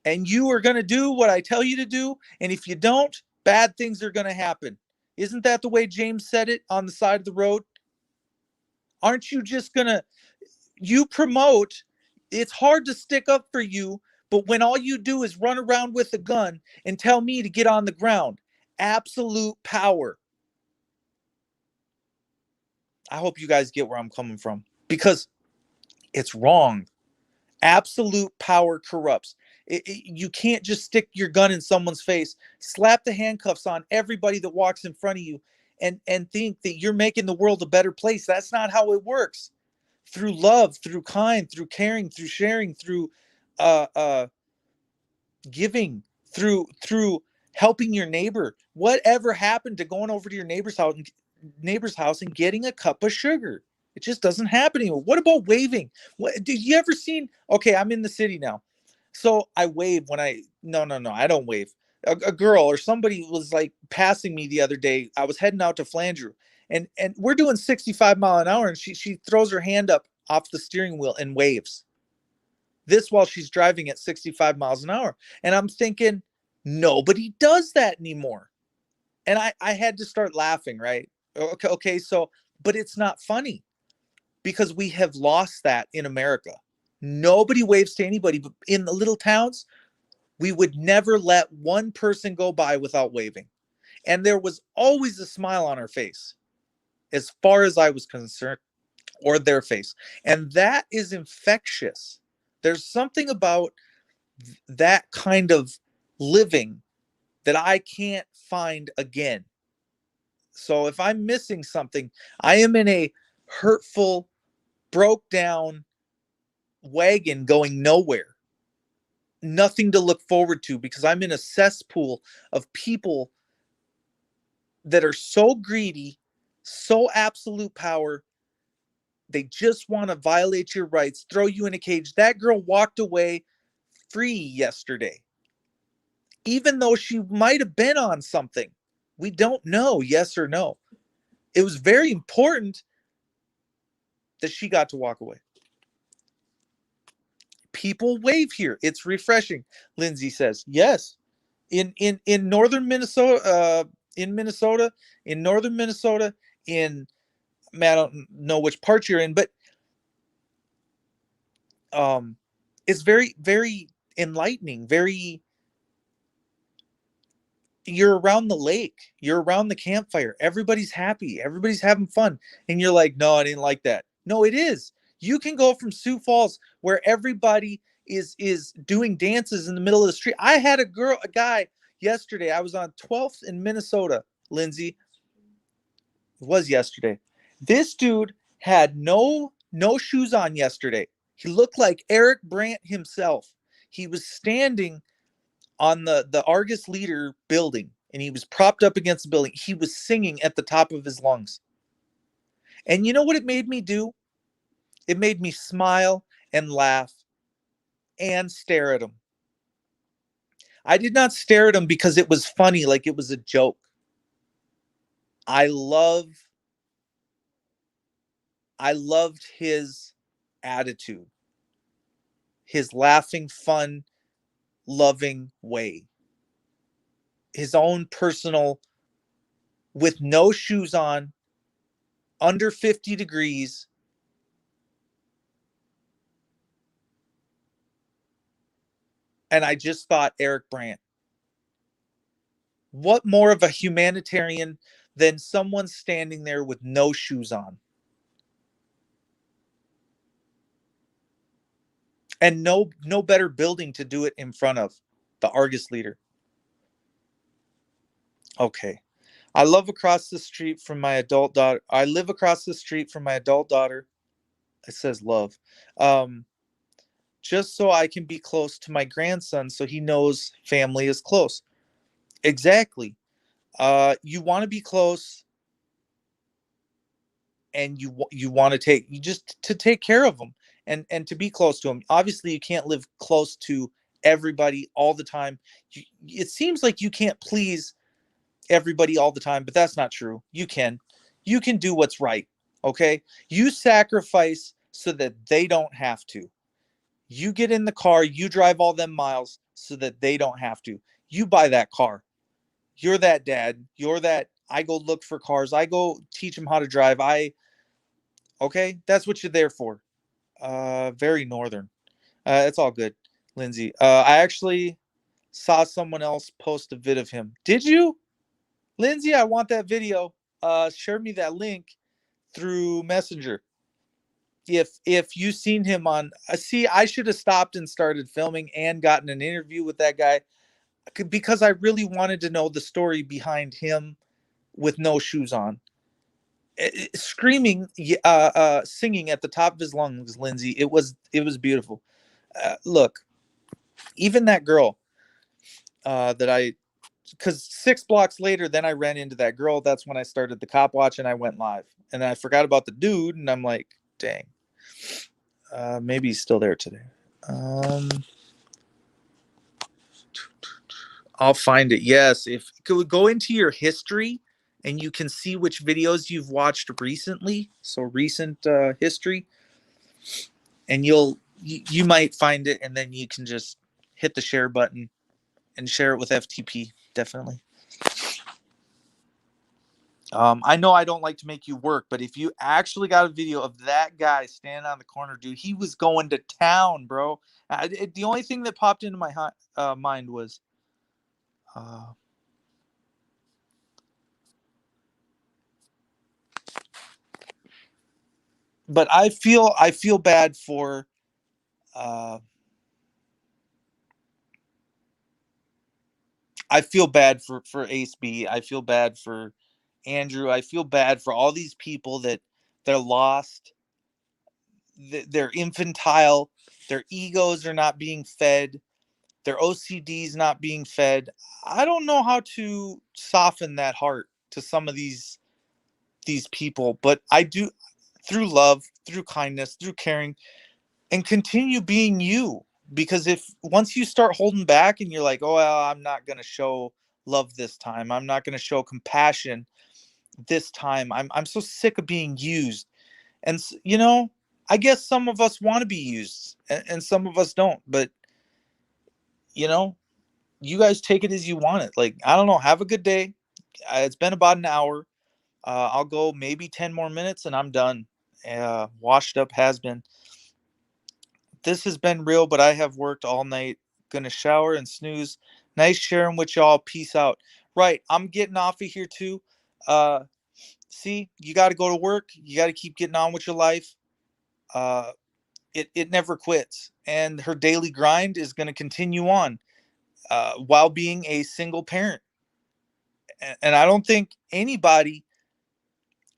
And you are going to do what I tell you to do. And if you don't, bad things are going to happen. Isn't that the way James said it on the side of the road? Aren't you just going to, you promote, it's hard to stick up for you, but when all you do is run around with a gun and tell me to get on the ground, absolute power. I hope you guys get where I'm coming from. because it's wrong. Absolute power corrupts. You can't just stick your gun in someone's face, slap the handcuffs on everybody that walks in front of you, and think that you're making the world a better place. That's not how it works. Through love, through kind, through caring, through sharing, through uh, uh, giving, through helping your neighbor. Whatever happened to going over to your neighbor's house and getting a cup of sugar? It just doesn't happen anymore. What about waving? What did you ever seen? Okay, I'm in the city now, so I wave when I no, I don't wave. A girl or somebody was like passing me the other day. I was heading out to Flandreau, and we're doing 65 mile an hour, and she throws her hand up off the steering wheel and waves. This while she's driving at 65 miles an hour. And I'm thinking, nobody does that anymore. And I had to start laughing, right? Okay, so, but it's not funny because we have lost that in America. Nobody waves to anybody, but in the little towns, we would never let one person go by without waving. And there was always a smile on her face, as far as I was concerned, or their face. And that is infectious. There's something about that kind of living that I can't find again. So if I'm missing something, I am in a hurtful, broke down wagon going nowhere. Nothing to look forward to because I'm in a cesspool of people that are so greedy, so absolute power. They just want to violate your rights, throw you in a cage. That girl walked away free yesterday, even though she might have been on something. We don't know, yes or no. It was very important that she got to walk away. People wave here. It's refreshing. Lindsay says, yes. In northern Minnesota, in northern Minnesota, man, I don't know which part you're in, but it's very, very enlightening. You're around the lake, you're around the campfire, everybody's happy, everybody's having fun, and you're like, no, I didn't like that. No, it is. You can go from Sioux Falls where everybody is doing dances in the middle of the street. I had a guy yesterday. I was on 12th in Minnesota, Lindsay. It was yesterday. This dude had no shoes on yesterday. He looked like Eric Brandt himself. He was standing on the Argus Leader building, and he was propped up against the building. He was singing at the top of his lungs. And you know what it made me do? It made me smile and laugh and stare at him. I did not stare at him because it was funny, like it was a joke. I loved his attitude, his laughing, fun, loving way, his own personal, with no shoes on, under 50 degrees. And I just thought, Eric Brandt, what more of a humanitarian than someone standing there with no shoes on? And no better building to do it in front of, the Argus Leader. Okay. I live across the street from my adult daughter. It says love. Just so I can be close to my grandson so he knows family is close. Exactly. You want to be close, and you want to take care of them and to be close to them. Obviously, you can't live close to everybody all the time. It seems like you can't please everybody all the time, but that's not true. You can do what's right. Okay, you sacrifice so that they don't have to. You get in the car, you drive all them miles so that they don't have to. You buy that car. You're that dad. You're that. I go look for cars. I go teach them how to drive. Okay, that's what you're there for. Very northern. It's all good, Lindsay. I actually saw someone else post a vid of him. Did you, Lindsay? I want that video. Share me that link through Messenger. if you seen him on, see, I should have stopped and started filming and gotten an interview with that guy because I really wanted to know the story behind him with no shoes on, screaming, singing at the top of his lungs. Lindsay, it was beautiful. Look, even that girl that I, because 6 blocks later, then I ran into that girl. That's when I started the cop watch and I went live, and I forgot about the dude, and I'm like, dang. Maybe he's still there today. Um, I'll find it. Yes, if go into your history, and you can see which videos you've watched recently. So recent history, and you might find it, and then you can just hit the share button and share it with FTP. Definitely. I know I don't like to make you work, but if you actually got a video of that guy standing on the corner, dude, he was going to town, bro. The only thing that popped into my mind was, uh, but I feel bad for, uh, I feel bad for Ace B. I feel bad for Andrew. I feel bad for all these people that they're lost. They're infantile. Their egos are not being fed. Their OCD's not being fed. I don't know how to soften that heart to some of these people, but I do, through love, through kindness, through caring, and continue being you. Because if once you start holding back and you're like, oh, well, I'm not going to show love this time, I'm not going to show compassion this time, I'm so sick of being used. And I guess some of us want to be used, and some of us don't, but you know you guys take it as you want it. Like, I don't know, have a good day. It's been about an hour. I'll go maybe 10 more minutes and I'm done. Washed up has been. This has been real, but I have worked all night. Gonna shower and snooze. Nice sharing with y'all. Peace out. Right, I'm getting off of here too. Uh, See, you got to go to work. You got to keep getting on with your life. Uh, it never quits, and her daily grind is going to continue on while being a single parent. And I don't think anybody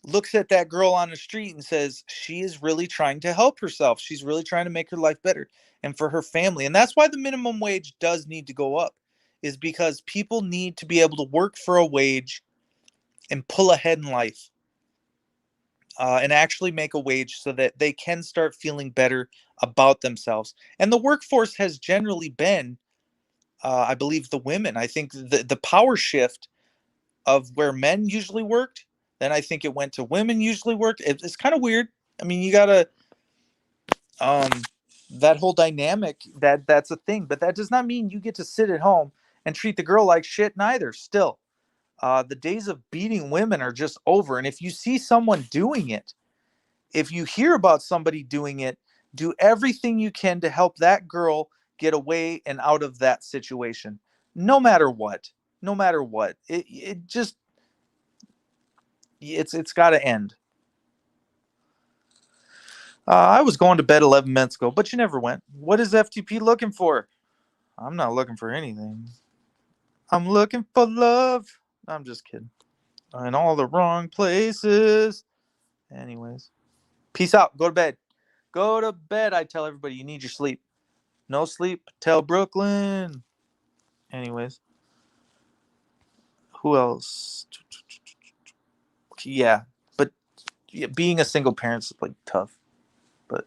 looks at that girl on the street and says she is really trying to help herself. She's really trying to make her life better and for her family. And that's why the minimum wage does need to go up, is because people need to be able to work for a wage and pull ahead in life, and actually make a wage so that they can start feeling better about themselves. And the workforce has generally been, I believe, the women. I think the power shift of where men usually worked, then I think it went to women usually worked. It's kind of weird. I mean, you gotta, um, that whole dynamic, that's a thing, but that does not mean you get to sit at home and treat the girl like shit. Neither. Still, the days of beating women are just over. And if you see someone doing it, if you hear about somebody doing it, do everything you can to help that girl get away and out of that situation, no matter what. No matter what, it just, it's got to end. I was going to bed 11 minutes ago, but you never went. What is FTP looking for? I'm not looking for anything. I'm looking for love. I'm just kidding. In all the wrong places. Anyways, peace out. Go to bed. Go to bed. I tell everybody you need your sleep. No sleep. Tell Brooklyn. Anyways, who else? Yeah, but yeah, being a single parent's like tough. But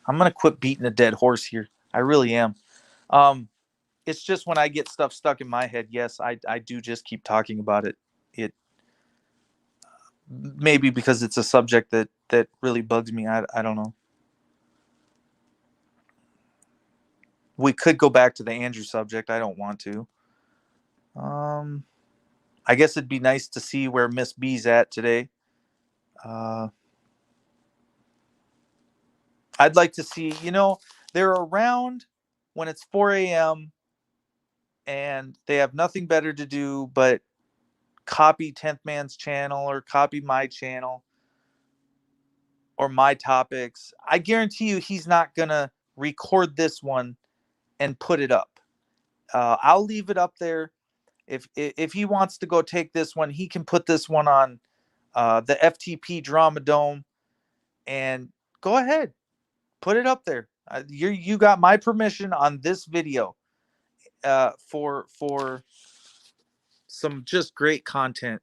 I'm gonna quit beating a dead horse here. I really am. Um, it's just when I get stuff stuck in my head, yes, I do just keep talking about it. It maybe because it's a subject that really bugs me. I don't know. We could go back to the Andrew subject. I don't want to. Um, I guess it'd be nice to see where Miss B's at today. Uh, I'd like to see, they're around when it's 4 a.m. and they have nothing better to do but copy 10th Man's channel or copy my channel. or my topics, I guarantee you he's not going to record this one and put it up. I'll leave it up there. If he wants to go take this one, he can put this one on the FTP Drama Dome and go ahead, put it up there. You got my permission on this video for some just great content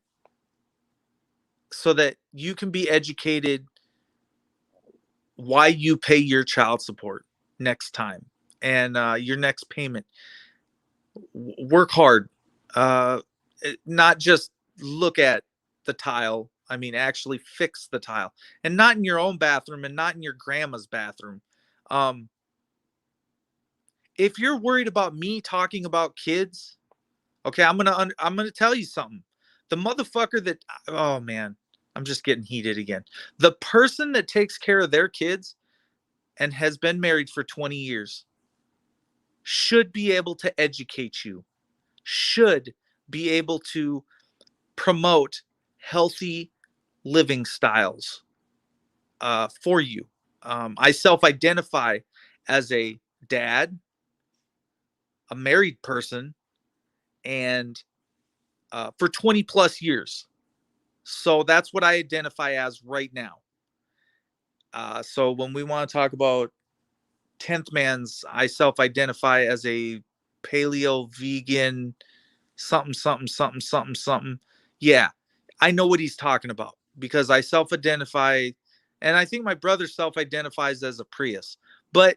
so that you can be educated why you pay your child support next time and your next payment. Work hard, not just look at the tile. I mean, actually fix the tile, and not in your own bathroom and not in your grandma's bathroom. If you're worried about me talking about kids, okay, I'm gonna tell you something. The motherfucker that, oh man, I'm just getting heated again. The person that takes care of their kids and has been married for 20 years should be able to educate you, should be able to promote healthy living styles for you. I self-identify as a dad, a married person, and for 20 plus years. So that's what I identify as right now. So when we want to talk about 10th man's, I self-identify as a paleo vegan something. Yeah, I know what he's talking about because I self-identify, and I think my brother self-identifies as a Prius. But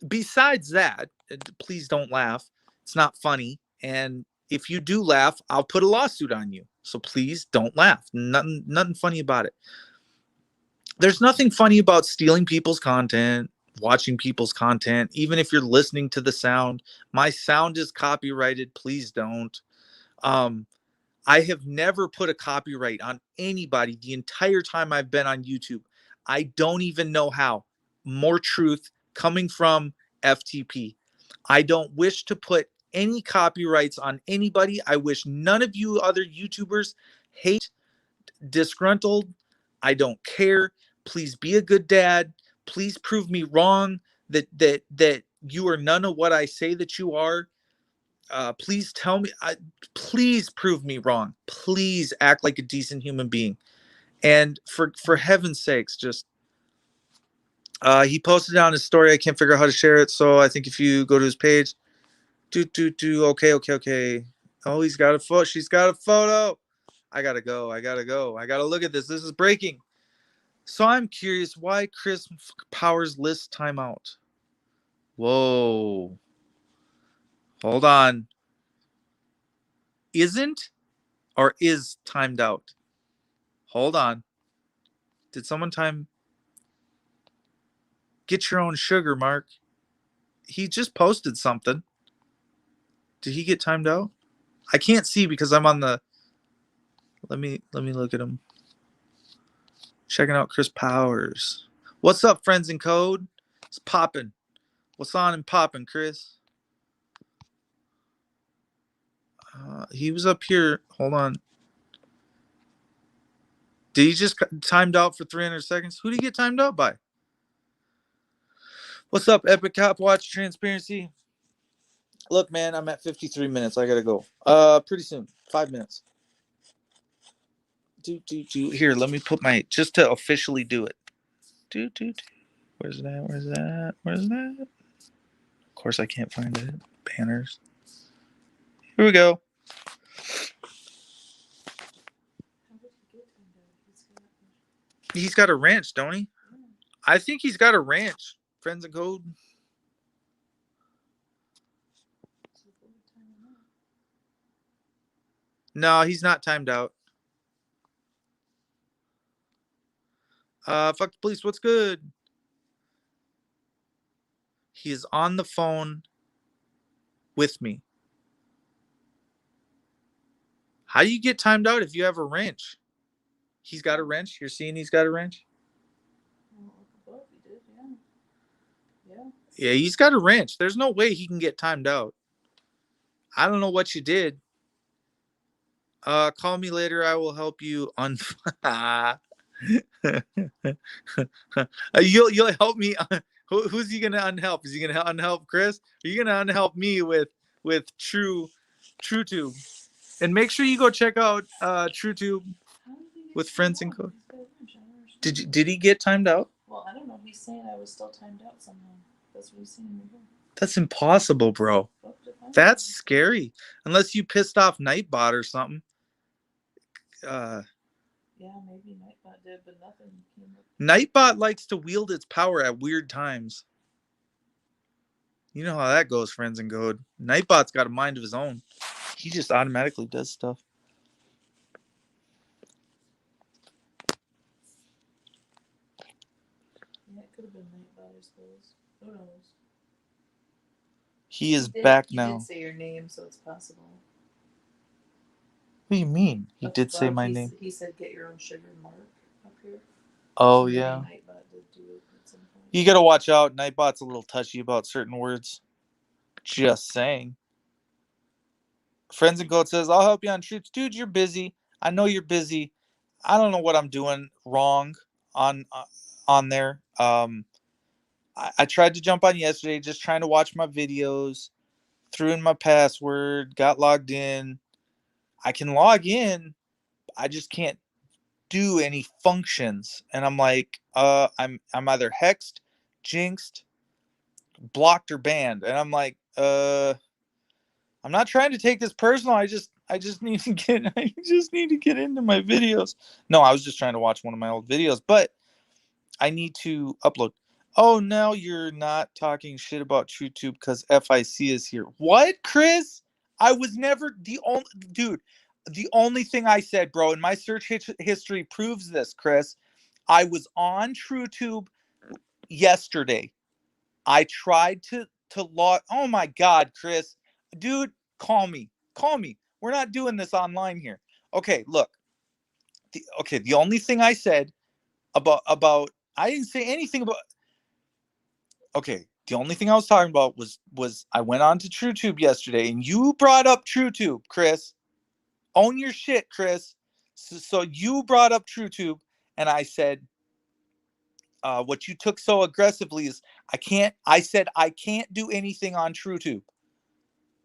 besides that, please don't laugh. It's not funny. And if you do laugh, I'll put a lawsuit on you. So please don't laugh. Nothing funny about it. There's nothing funny about stealing people's content, watching people's content, even if you're listening to the sound. My sound is copyrighted. Please don't. I have never put a copyright on anybody the entire time I've been on YouTube. I don't even know how. More truth coming from FTP. I don't wish to put any copyrights on anybody. I wish none of you other YouTubers hate, disgruntled. I don't care. Please be a good dad. Please prove me wrong that you are none of what I say that you are. Please tell me. Please prove me wrong. Please act like a decent human being. And for heaven's sakes, just he posted it on his story. I can't figure out how to share it. So I think if you go to his page, okay. Oh, he's got a photo. She's got a photo. I gotta go. I gotta look at this. This is breaking. So I'm curious why Chris Powers list timeout. Whoa. Hold on. Isn't or is timed out? Hold on. Did someone time? Get your own sugar, Mark. He just posted something. Did he get timed out? I can't see because I'm on the. Let me look at him. Checking out Chris Powers. What's up, friends in code? It's popping. What's on and popping, Chris? He was up here. Hold on. Did he just timed out for 300 seconds? Who did he get timed out by? What's up, Epic Cop Watch Transparency? Look, man, I'm at 53 minutes. I gotta go. Pretty soon. 5 minutes. Here, let me put my just to officially do it. Where's that? Of course, I can't find it. Banners. Here we go. He's got a ranch, don't he? I think he's got a ranch. Friends in code. No, he's not timed out. Fuck the police. What's good? He is on the phone with me. How do you get timed out if you have a wrench? He's got a wrench. You're seeing he's got a wrench? Yeah, he's got a wrench. There's no way he can get timed out. I don't know what you did. Call me later. I will help you on. You'll help me. Who's he gonna unhelp? Is he gonna unhelp Chris? Are you gonna unhelp me with TrueTube? And make sure you go check out TrueTube with Friends and Code. Did he get timed out? Well, I don't know. He's saying I was still timed out somehow. That's what he's saying. That's impossible, bro. That's scary. Unless you pissed off Nightbot or something. Yeah, maybe Nightbot did, but nothing came up. Nightbot likes to wield its power at weird times. You know how that goes, Friends and Code. Nightbot's got a mind of his own. He just automatically does stuff. Yeah, it could have been Nightbot, I suppose. Who knows? He is back now. He did say your name, so it's possible. What do you mean? He did say my name. He said get your own sugar mark up here. Oh, yeah. Nightbot did do it at some point. You gotta watch out. Nightbot's a little touchy about certain words. Just saying. Friends and Code says, I'll help you on Truth. Dude, you're busy. I know you're busy. I don't know what I'm doing wrong on there. I tried to jump on yesterday, just trying to watch my videos, threw in my password, got logged in. I can log in. I just can't do any functions. And I'm like, I'm either hexed, jinxed, blocked, or banned. And I'm like, I'm not trying to take this personal. I just need to get into my videos. No, I was just trying to watch one of my old videos, but I need to upload. Oh, now you're not talking shit about TrueTube because FIC is here. What, Chris? I was never the only dude. The only thing I said, bro, and my search history proves this, Chris. I was on TrueTube yesterday. I tried to log. Oh my God, Chris, dude, call me. We're not doing this online here. Okay, look. The only thing I said about I didn't say anything about. Okay, the only thing I was talking about was I went on to TrueTube yesterday, and you brought up TrueTube, Chris. Own your shit, Chris. So you brought up TrueTube, and I said, what you took so aggressively is I said I can't do anything on TrueTube.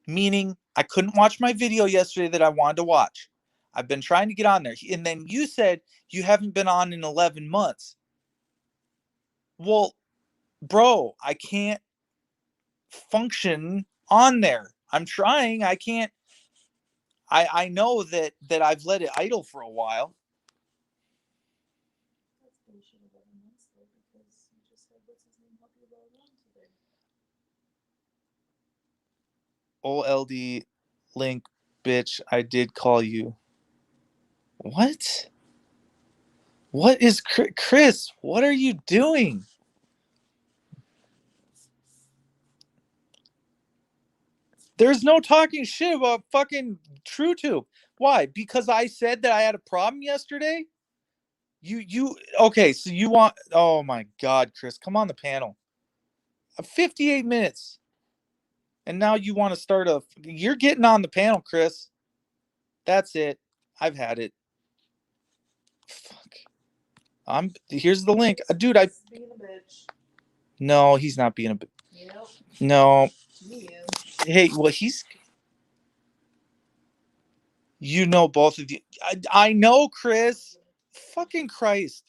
Meaning I couldn't watch my video yesterday that I wanted to watch. I've been trying to get on there. And then you said you haven't been on in 11 months. Well, bro, I can't function on there. I'm trying. I can't. I know that I've let it idle for a while. That's bullshit 11 months though, because you just said what's his name help you log on today. OLD link, bitch, I did call you. What? What is Chris? What are you doing? There's no talking shit about fucking TrueTube. Why? Because I said that I had a problem yesterday? You okay, so you want oh my God, Chris, come on the panel. 58 minutes. And now you want to start you're getting on the panel, Chris. That's it. I've had it. Fuck. Here's the link. Dude, being a bitch. No, he's not being a bitch. Yep. No. He is. Hey, well, you know both of you. I know, Chris. Fucking Christ.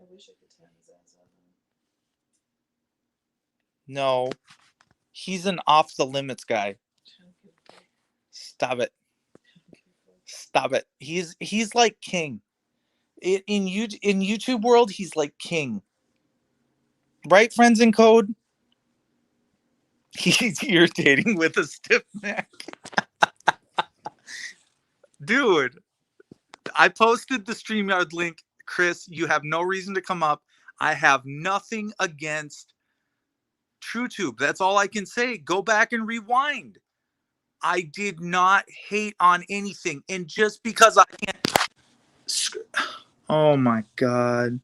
I wish I could turn his ass off. No. He's an off the limits guy. Stop it. Stop it. He's like king. In YouTube world, he's like king. Right, Friends in Code? He's irritating with a stiff neck. Dude, I posted the StreamYard link. Chris, you have no reason to come up. I have nothing against TrueTube. That's all I can say. Go back and rewind. I did not hate on anything. And just because I can't... Oh my God.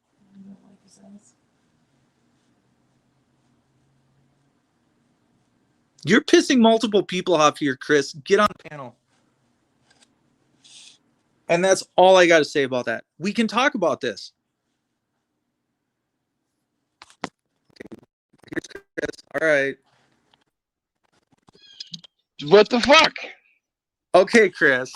You're pissing multiple people off here, Chris. Get on the panel. And that's all I got to say about that. We can talk about this. All right. What the fuck? Okay, Chris.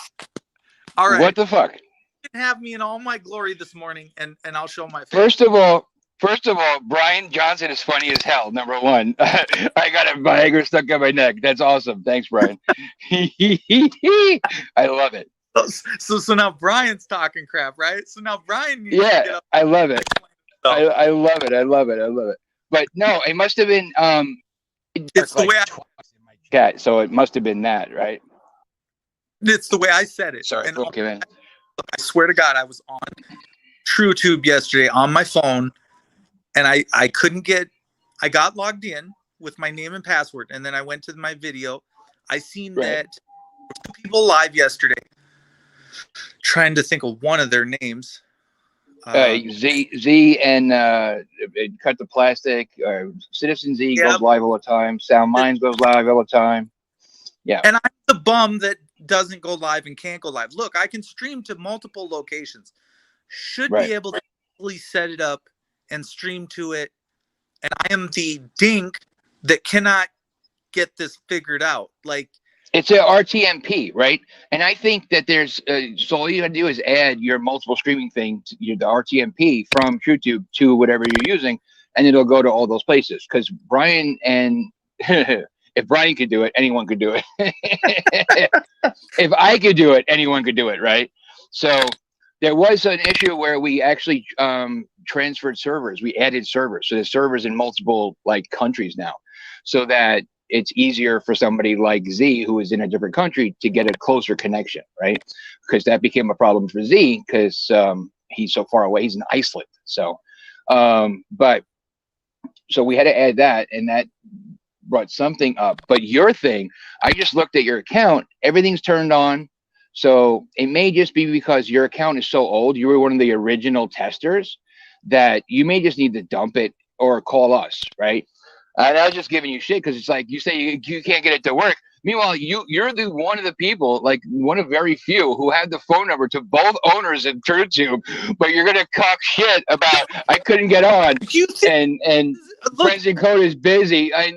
All right. What the fuck? You can have me in all my glory this morning, and I'll show my face. First of all, Brian Johnson is funny as hell. Number one, I got a Viagra stuck in my neck. That's awesome. Thanks, Brian. I love it. So now Brian's talking crap, right? So now Brian needs to get up. I love it. I love it. I love it. I love it. But no, it must have been it's like the way cat, so it must have been that, right? It's the way I said it. Sorry. And Okay, man. I swear to God, I was on TrueTube yesterday on my phone, and I couldn't get. I got logged in with my name and password, and then I went to my video. I seen that two people live yesterday. Trying to think of one of their names. Z and Cut the Plastic. Citizen Z goes live all the time. Sound Minds goes live all the time. Yeah. And I'm the bum that doesn't go live and can't go live. Look, I can stream to multiple locations. Should be able to easily set it up and stream to it. And I am the dink that cannot get this figured out. Like, it's a RTMP, right? And I think that there's so all you gotta do is add your multiple streaming thing to the RTMP from YouTube to whatever you're using, and it'll go to all those places. Because Brian and if Brian could do it, anyone could do it. If I could do it, anyone could do it, right? So there was an issue where we actually transferred servers. We added servers, so there's servers in multiple like countries now, so that it's easier for somebody like Z, who is in a different country, to get a closer connection, right? Because that became a problem for Z because he's so far away. He's in Iceland. So, but so we had to add that, and that brought something up. But your thing, I just looked at your account. Everything's turned on. So it may just be because your account is so old. You were one of the original testers that you may just need to dump it or call us, right? And I was just giving you shit because it's like you say you can't get it to work. Meanwhile, you're the one of the people, like one of very few, who had the phone number to both owners of TrueTube, but you're gonna talk shit about I couldn't get on and Friends in Code is busy. And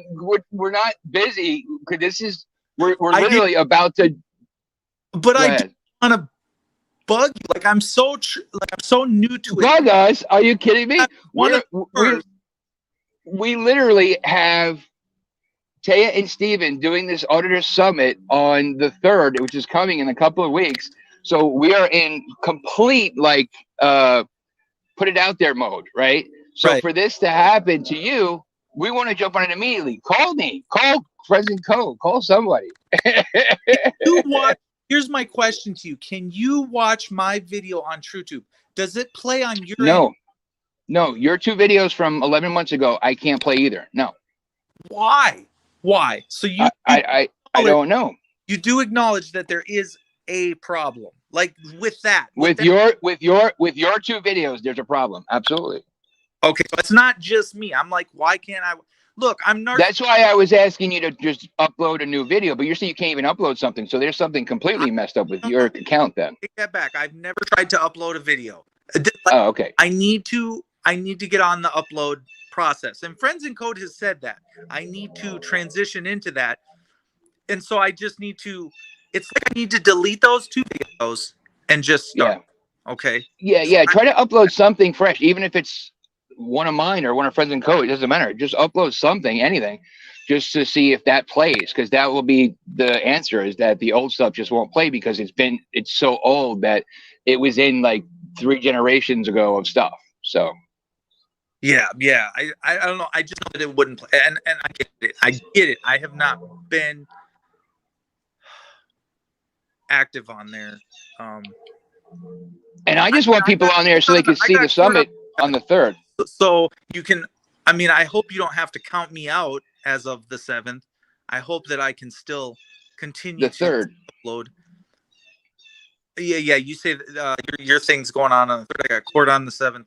we're not busy because this is we're literally about to. But I don't want to bug you. Like I'm so new to it. Bug us? Are you kidding me? We literally have Taya and Steven doing this auditor summit on the 3rd, which is coming in a couple of weeks. So we are in complete like put it out there mode, right? So for this to happen to you, we want to jump on it immediately. Call me, call Friends in Code, call somebody. Here's my question to you. Can you watch my video on TrueTube? Does it play on your end? No, your 2 videos from 11 months ago, I can't play either. No. Why? So you I don't know. You do acknowledge that there is a problem. Like with that. With your 2 videos, there's a problem. Absolutely. Okay, so it's not just me. I'm like, why can't I look, That's why I was asking you to just upload a new video, but you're saying you can't even upload something. So there's something completely messed up with your account then. Take that back. I've never tried to upload a video. Oh, okay. I need to get on the upload process. And Friends in Code has said that. I need to transition into that. And so I just need to, it's like I need to delete those 2 videos and just start. Yeah. Okay. Yeah. Try to upload something fresh, even if it's one of mine or one of Friends in Code. It doesn't matter. Just upload something, anything, just to see if that plays. Because that will be the answer, is that the old stuff just won't play because it's so old that it was in like 3 generations ago of stuff. So. Yeah. I don't know. I just know that it wouldn't play, and I get it. I have not been active on there. And I just want people on there so they can see the summit on the 3rd. So you can. I mean, I hope you don't have to count me out as of the 7th. I hope that I can still continue the 3rd upload. Yeah. You say your thing's going on the 3rd. I got court on the 7th.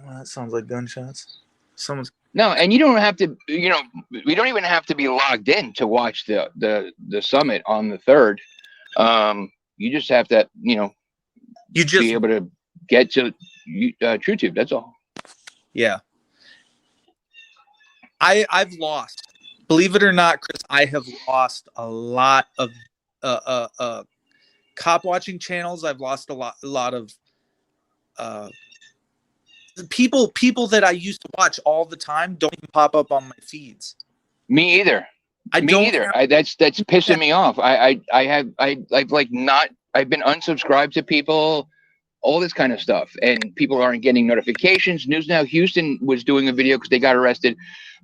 Well, that sounds like gunshots. No, and you don't have to. We don't even have to be logged in to watch the summit on the 3rd. You just have to, You just be able to get to TrueTube. That's all. yeah. I've lost. Believe it or not, Chris, I have lost a lot of cop watching channels. I've lost a lot of people that I used to watch all the time don't even pop up on my feeds. Me either. I Me don't either. have, That's pissing me off. I've like not. I've been unsubscribed to people, all this kind of stuff, and people aren't getting notifications. News Now Houston was doing a video because they got arrested,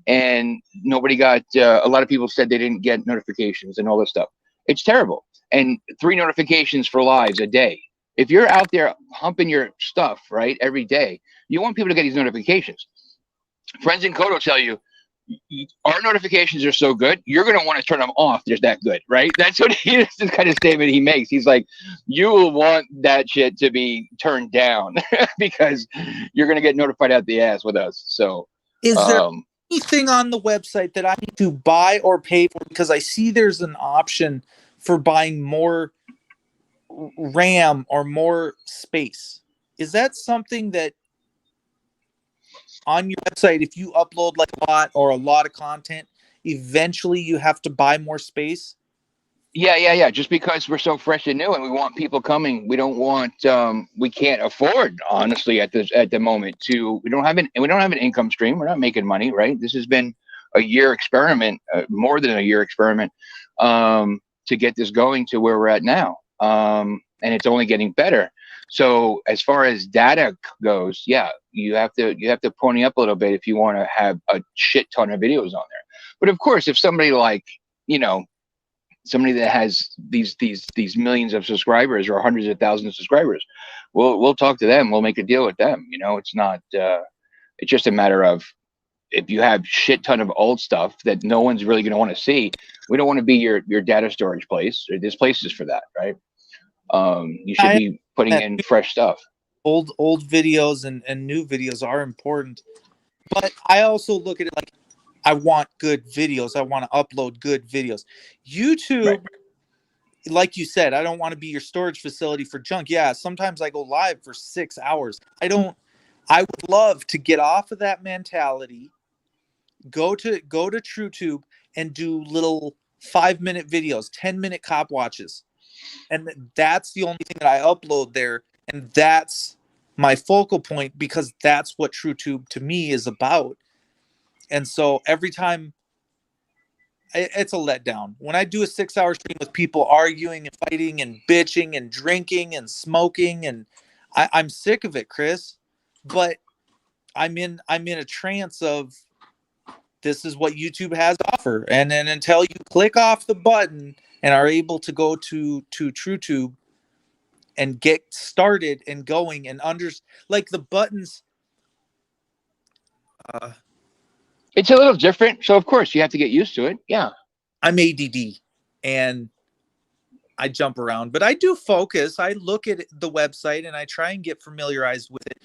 and nobody got. A lot of people said they didn't get notifications and all this stuff. It's terrible. And 3 notifications for lives a day. If you're out there humping your stuff right every day, you want people to get these notifications. Friends in code will tell you our notifications are so good, you're going to want to turn them off. They're that good, right? That's what that's the kind of statement he makes. He's like, you will want that shit to be turned down because you're going to get notified out the ass with us. So, is there anything on the website that I need to buy or pay for? Because I see there's an option for buying more RAM or more space. Is that something that on your website, if you upload like a lot of content, eventually you have to buy more space? Yeah. Just because we're so fresh and new and we want people coming, we don't want we can't afford, honestly, at the moment we don't have an income stream. We're not making money, right? This has been a year experiment, more than a year experiment, to get this going to where we're at now. And it's only getting better. So as far as data goes, yeah, you have to pony up a little bit if you want to have a shit ton of videos on there. But of course, if somebody like, somebody that has these millions of subscribers or hundreds of thousands of subscribers, we'll talk to them. We'll make a deal with them. It's not. It's just a matter of, if you have shit ton of old stuff that no one's really going to want to see, we don't want to be your data storage place. There's places for that, right? You should be putting in fresh stuff. Old videos and new videos are important, but I also look at it like, I want good videos. I want to upload good videos. YouTube, right, like you said, I don't want to be your storage facility for junk. Yeah, sometimes I go live for 6 hours. I would love to get off of that mentality, go to TrueTube and do little 5-minute videos, 10-minute cop watches. And that's the only thing that I upload there. And that's my focal point, because that's what TrueTube to me is about. And so every time, it's a letdown. When I do a 6-hour stream with people arguing and fighting and bitching and drinking and smoking, and I'm sick of it, Chris. But I'm in a trance of, this is what YouTube has to offer. And then until you click off the button and are able to go to TrueTube and get started and going and like the buttons. It's a little different. So of course you have to get used to it. Yeah. I'm ADD and I jump around, but I do focus. I look at the website and I try and get familiarized with it.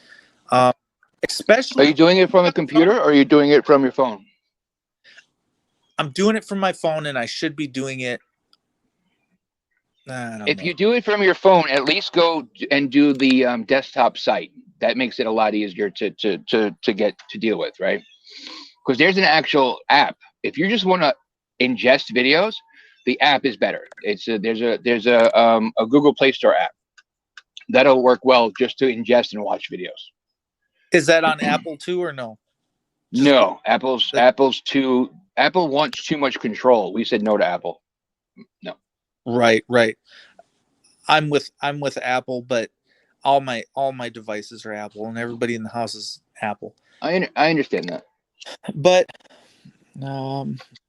Especially. Are you doing it from a computer or are you doing it from your phone? I'm doing it from my phone, and I should be doing it. If you do it from your phone, at least go and do the desktop site. That makes it a lot easier to deal with, right? Because there's an actual app. If you just want to ingest videos, the app is better. There's a Google Play Store app that'll work well just to ingest and watch videos. Is that on Apple too, or no? No, Apple wants too much control. We said no to Apple. No. Right. I'm with Apple, but all my devices are Apple, and everybody in the house is Apple. I understand that. But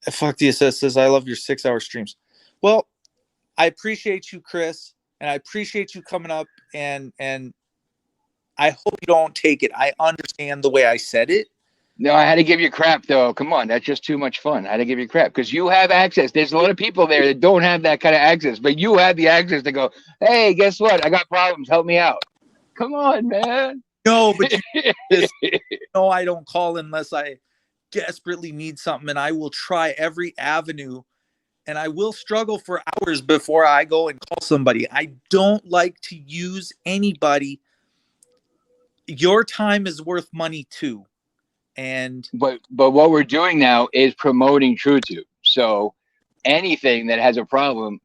fuck the assist says, I love your 6-hour streams. Well, I appreciate you, Chris, and I appreciate you coming up, and I hope you don't take it. I understand the way I said it. No, I had to give you crap, though. Come on, that's just too much fun. I had to give you crap because you have access. There's a lot of people there that don't have that kind of access, but you have the access to go, hey, guess what? I got problems. Help me out. Come on, man. No, but I don't call unless I desperately need something, and I will try every avenue and I will struggle for hours before I go and call somebody. I don't like to use anybody. Your time is worth money too. And but what we're doing now is promoting TrueTube. So anything that has a problem,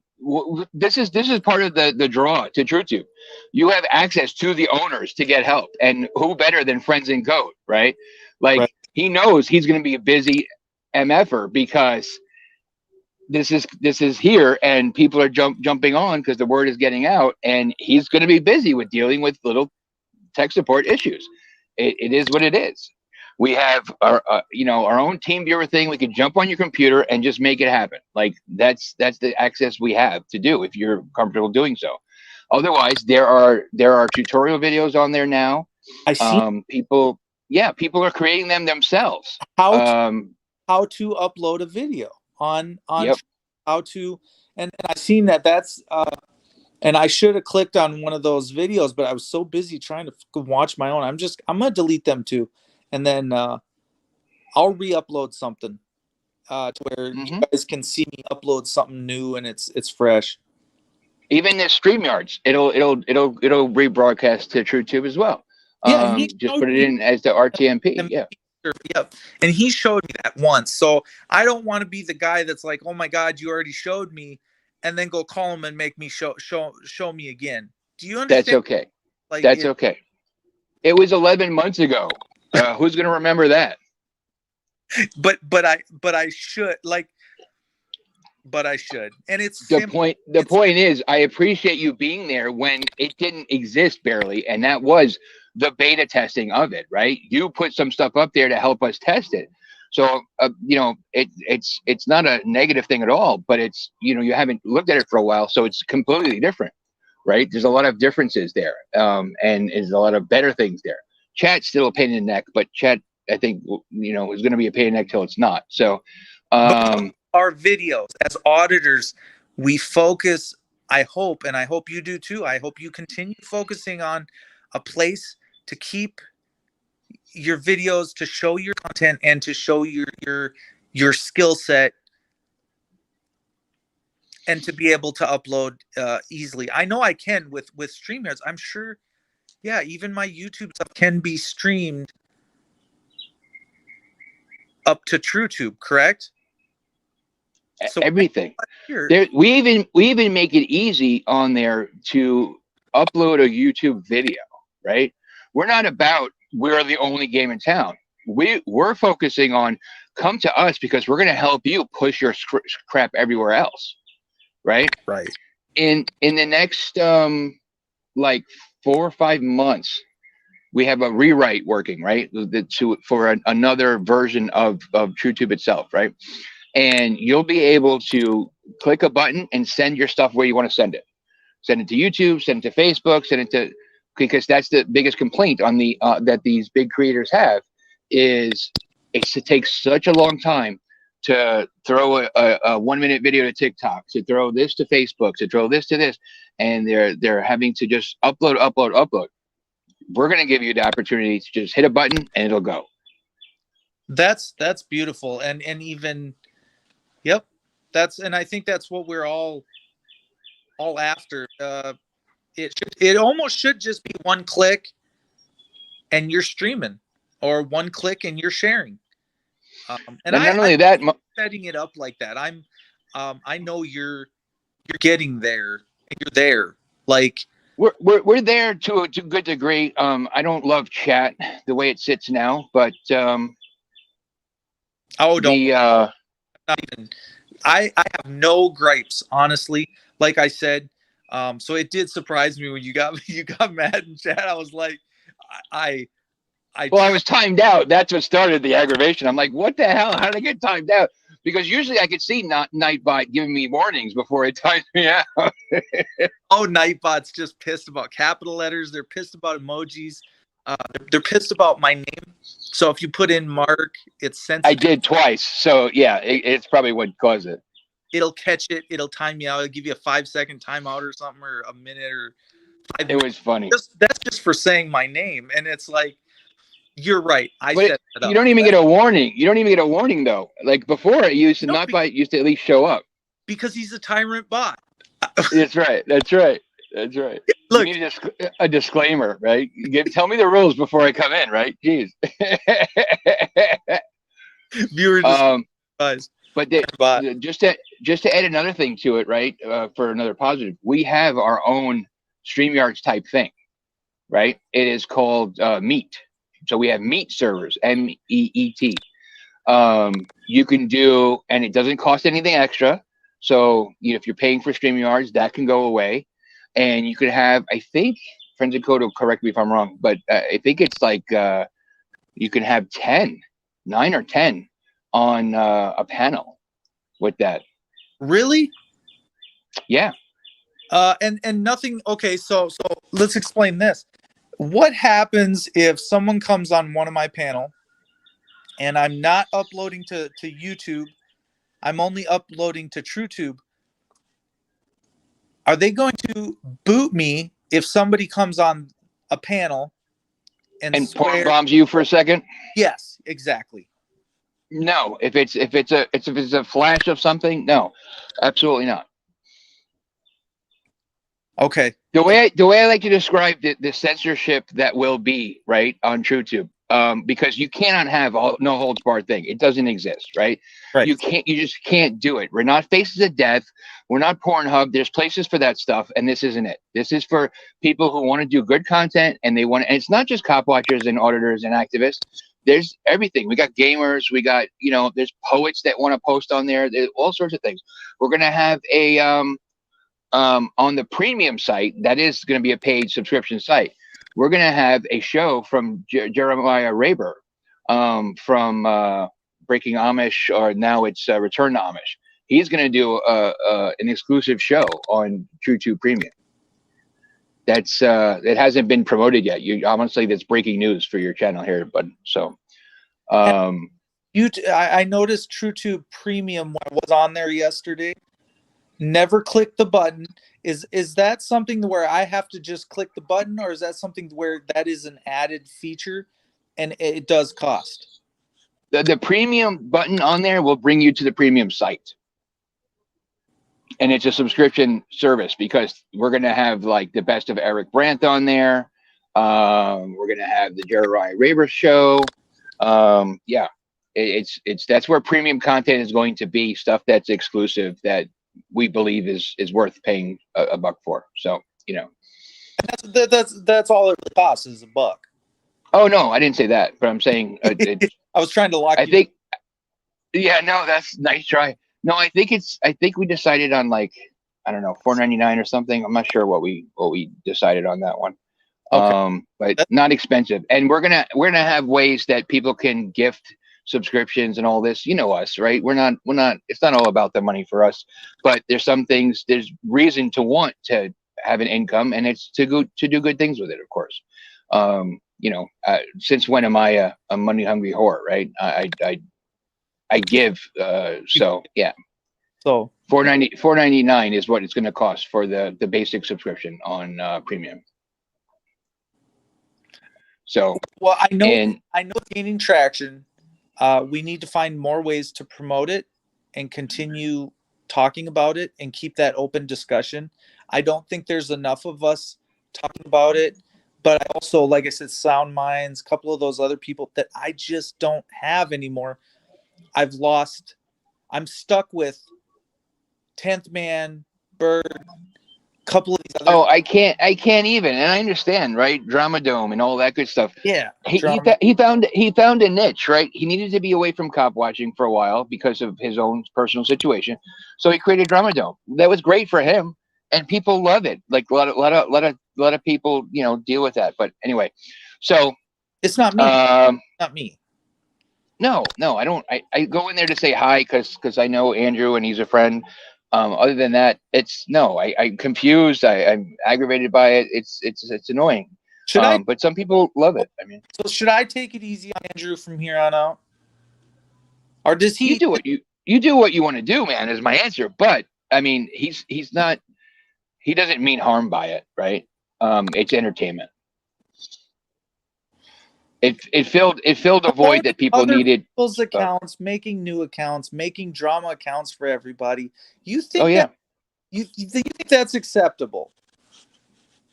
this is part of the draw to TrueTube. You have access to the owners to get help, and who better than friends in code, right? Like right. he knows he's going to be a busy mf'er because this is here and people are jumping on because the word is getting out, and he's going to be busy with dealing with little tech support issues. It is what it is. We have our our own team viewer thing. We can jump on your computer and just make it happen. Like that's the access we have to do if you're comfortable doing so. Otherwise, there are tutorial videos on there now. I see People are creating them themselves. how to upload a video on Yep. how to, and I seen that's and I should have clicked on one of those videos, but I was so busy trying to watch my own. I'm gonna delete them too, and then I'll re-upload something to where you guys can see me upload something new and it's fresh. Even the StreamYards, it'll rebroadcast to TrueTube as well. Yeah, just put it in as the RTMP. Yeah. Yep. And he showed me that once. So I don't want to be the guy that's like, oh my God, you already showed me, and then go call him and make me show me again. Do you understand? That's okay. Like, that's okay. It was 11 months ago. Who's going to remember that? But I should. And it's the point. The point is, I appreciate you being there when it didn't exist barely, and that was the beta testing of it, right? You put some stuff up there to help us test it. So, it's not a negative thing at all, but it's, you haven't looked at it for a while. So it's completely different, right? There's a lot of differences there. And there's a lot of better things there. Chat's still a pain in the neck, but chat, I think, is going to be a pain in the neck till it's not. So, our videos as auditors, we focus, I hope you do too. I hope you continue focusing on a place to keep your videos, to show your content, and to show your skill set, and to be able to upload easily. I know I can with StreamYards. I'm sure, yeah, even my YouTube stuff can be streamed up to TrueTube, correct? So everything. We even make it easy on there to upload a YouTube video, right? We're not about we're the only game in town. We're focusing on come to us because we're going to help you push your crap everywhere else, right? Right. In the next 4 or 5 months, we have a rewrite working, right? For another version of TrueTube itself, right? And you'll be able to click a button and send your stuff where you want to send it. Send it to YouTube, send it to Facebook, send it to, because that's the biggest complaint on the that these big creators have is it takes such a long time to throw a 1 minute video to TikTok, to throw this to Facebook, to throw this to this, and they're having to just upload. We're going to give you the opportunity to just hit a button and it'll go. That's beautiful. And even, yep, and I think that's what we're all after. It almost should just be one click and you're streaming, or one click and you're sharing. And not only that, setting it up like that, I know you're getting there. You're there. Like we're there to a good degree. I don't love chat the way it sits now, but not even. I have no gripes, honestly. Like I said, so it did surprise me when you got mad in chat. I was like, I was timed out. That's what started the aggravation. I'm like, what the hell? How did I get timed out? Because usually I could see Nightbot giving me warnings before it timed me out. Oh, Nightbot's just pissed about capital letters. They're pissed about emojis. They're pissed about my name. So if you put in Mark, it's sensitive. I did twice. So yeah, it's probably what caused it. It'll catch it. It'll time you out. It'll give you a 5-second timeout or something, or a minute or 5 minutes. It was funny. That's just for saying my name. And it's like, you're right. I set that up. You don't even get a warning. You don't even get a warning though. Like before, it used to at least show up. because he's a tyrant bot. That's right. That's right. That's right. Look, You need a disclaimer, right? Tell me the rules before I come in, right? Jeez. viewer disguise. But Bot. just to add another thing to it, right? For another positive, we have our own StreamYards type thing, right? It is called Meet. So we have Meet servers, MEET. You can do, and it doesn't cost anything extra. So if you're paying for StreamYards, that can go away, and you could have, I think, Friends of Code will correct me if I'm wrong, but I think it's like you can have 9 or 10 on a panel with that. Really? Yeah. And nothing. Okay, so let's explain this. What happens if someone comes on one of my panel, and I'm not uploading to YouTube? I'm only uploading to TrueTube. Are they going to boot me if somebody comes on a panel and swear? bombs you for a second? Yes, exactly. No, if it's a flash of something, no, absolutely not. Okay. The way I like to describe the censorship that will be right on TrueTube, because you cannot have no holds barred thing. It doesn't exist, right? Right. You just can't do it. We're not Faces of Death. We're not Pornhub. There's places for that stuff, and this isn't it. This is for people who want to do good content, and they want. And it's not just cop watchers and auditors and activists. There's everything. We got gamers. We got there's poets that want to post on there. There's all sorts of things. We're gonna have a on the premium site, that is going to be a paid subscription site. We're going to have a show from Jeremiah Raber from Breaking Amish, or now it's Return to Amish. He's going to do an exclusive show on TrueTube Premium. That's it hasn't been promoted yet. Honestly, that's breaking news for your channel here, bud. So, I noticed TrueTube Premium was on there yesterday. Never click the button. Is that something where I have to just click the button, or is that something where that is an added feature and it does cost? The premium button on there will bring you to the premium site. And it's a subscription service, because we're going to have like the best of Eric Brandt on there. We're going to have the Jeremiah Raber show. Yeah, that's where premium content is going to be, stuff that's exclusive that we believe is worth paying a buck for. So that's all it costs, is $1. Oh no, I didn't say that, but I'm saying I was trying to lock. I think. Yeah, no, that's nice try. No, I think we decided on like, I don't know, $4.99 or something. I'm not sure what we decided on that one. Okay. But not expensive, and we're gonna have ways that people can gift subscriptions and all this. You know us, right? We're not it's not all about the money for us, but there's some things, there's reason to want to have an income, and it's to do good things with it, of course. Since when am I a money hungry whore, right? I give, so yeah. So $4.99 is what it's going to cost for the basic subscription on premium. So well, I know it's gaining traction. We need to find more ways to promote it and continue talking about it and keep that open discussion. I don't think there's enough of us talking about it, but I also, like I said, Sound Minds, a couple of those other people that I just don't have anymore. I'm stuck with 10th Man, Bird, couple of these other. Oh, I can't even, and I understand, right? Drama Dome and all that good stuff. Yeah. He found a niche, right? He needed to be away from cop watching for a while because of his own personal situation. So he created Drama Dome. That was great for him, and people love it. Like a lot of people, deal with that. But anyway, so it's not me. Not me. No, I don't. I go in there to say hi because I know Andrew and he's a friend. Other than that, I'm confused. I'm aggravated by it. It's annoying. But some people love it. I mean, so should I take it easy on Andrew from here on out, or does he? You do what you want to do, man. Is my answer. But I mean, he's not. He doesn't mean harm by it, right? It's entertainment. it filled a void that people Other needed. people's accounts, making new accounts, making drama accounts for everybody. You think Oh yeah. you think that's acceptable?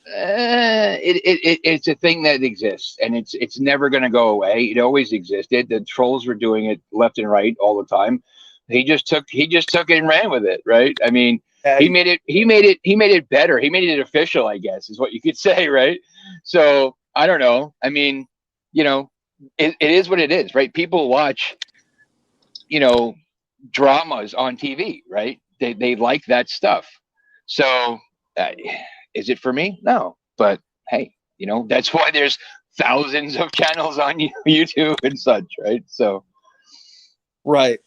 It's a thing that exists, and it's never going to go away. It always existed. The trolls were doing it left and right all the time. He just took it and ran with it, right? I mean, he made it better. He made it official, I guess, is what you could say, right? So I don't know. I mean, you know, it is what it is, right? People watch, you know, dramas on TV, right? They like that stuff. So is it for me? No, but hey, you know, that's why there's thousands of channels on YouTube and such, right? So Right.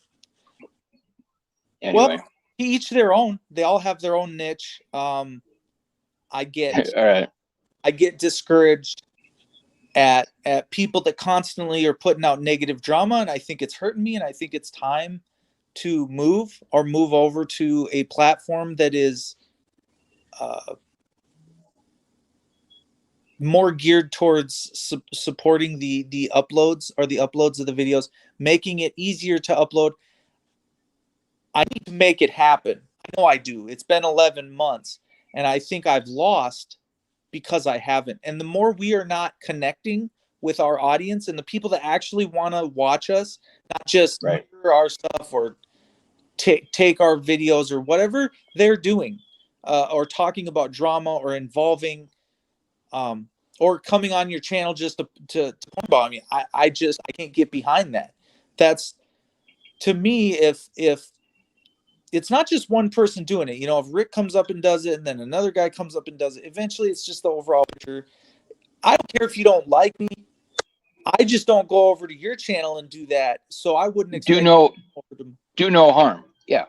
anyway, Well, each their own. They all have their own niche. I get all right. I get discouraged at people that constantly are putting out negative drama, and I think it's hurting me, and I think it's time to move over to a platform that is more geared towards supporting the uploads or the uploads of the videos, making it easier to upload. I need to make it happen. I know I do. It's been 11 months, and I think I've lost because I haven't. And the more we are not connecting with our audience and the people that actually want to watch us, not just Right. mirror our stuff or take our videos or whatever they're doing, or talking about drama or involving, or coming on your channel just to bomb me. I can't get behind that. That's, to me, if it's not just one person doing it. You know, if Rick comes up and does it, and then another guy comes up and does it, eventually it's just the overall picture. I don't care if you don't like me. I just don't go over to your channel and do that. So I wouldn't expect do no harm. Yeah.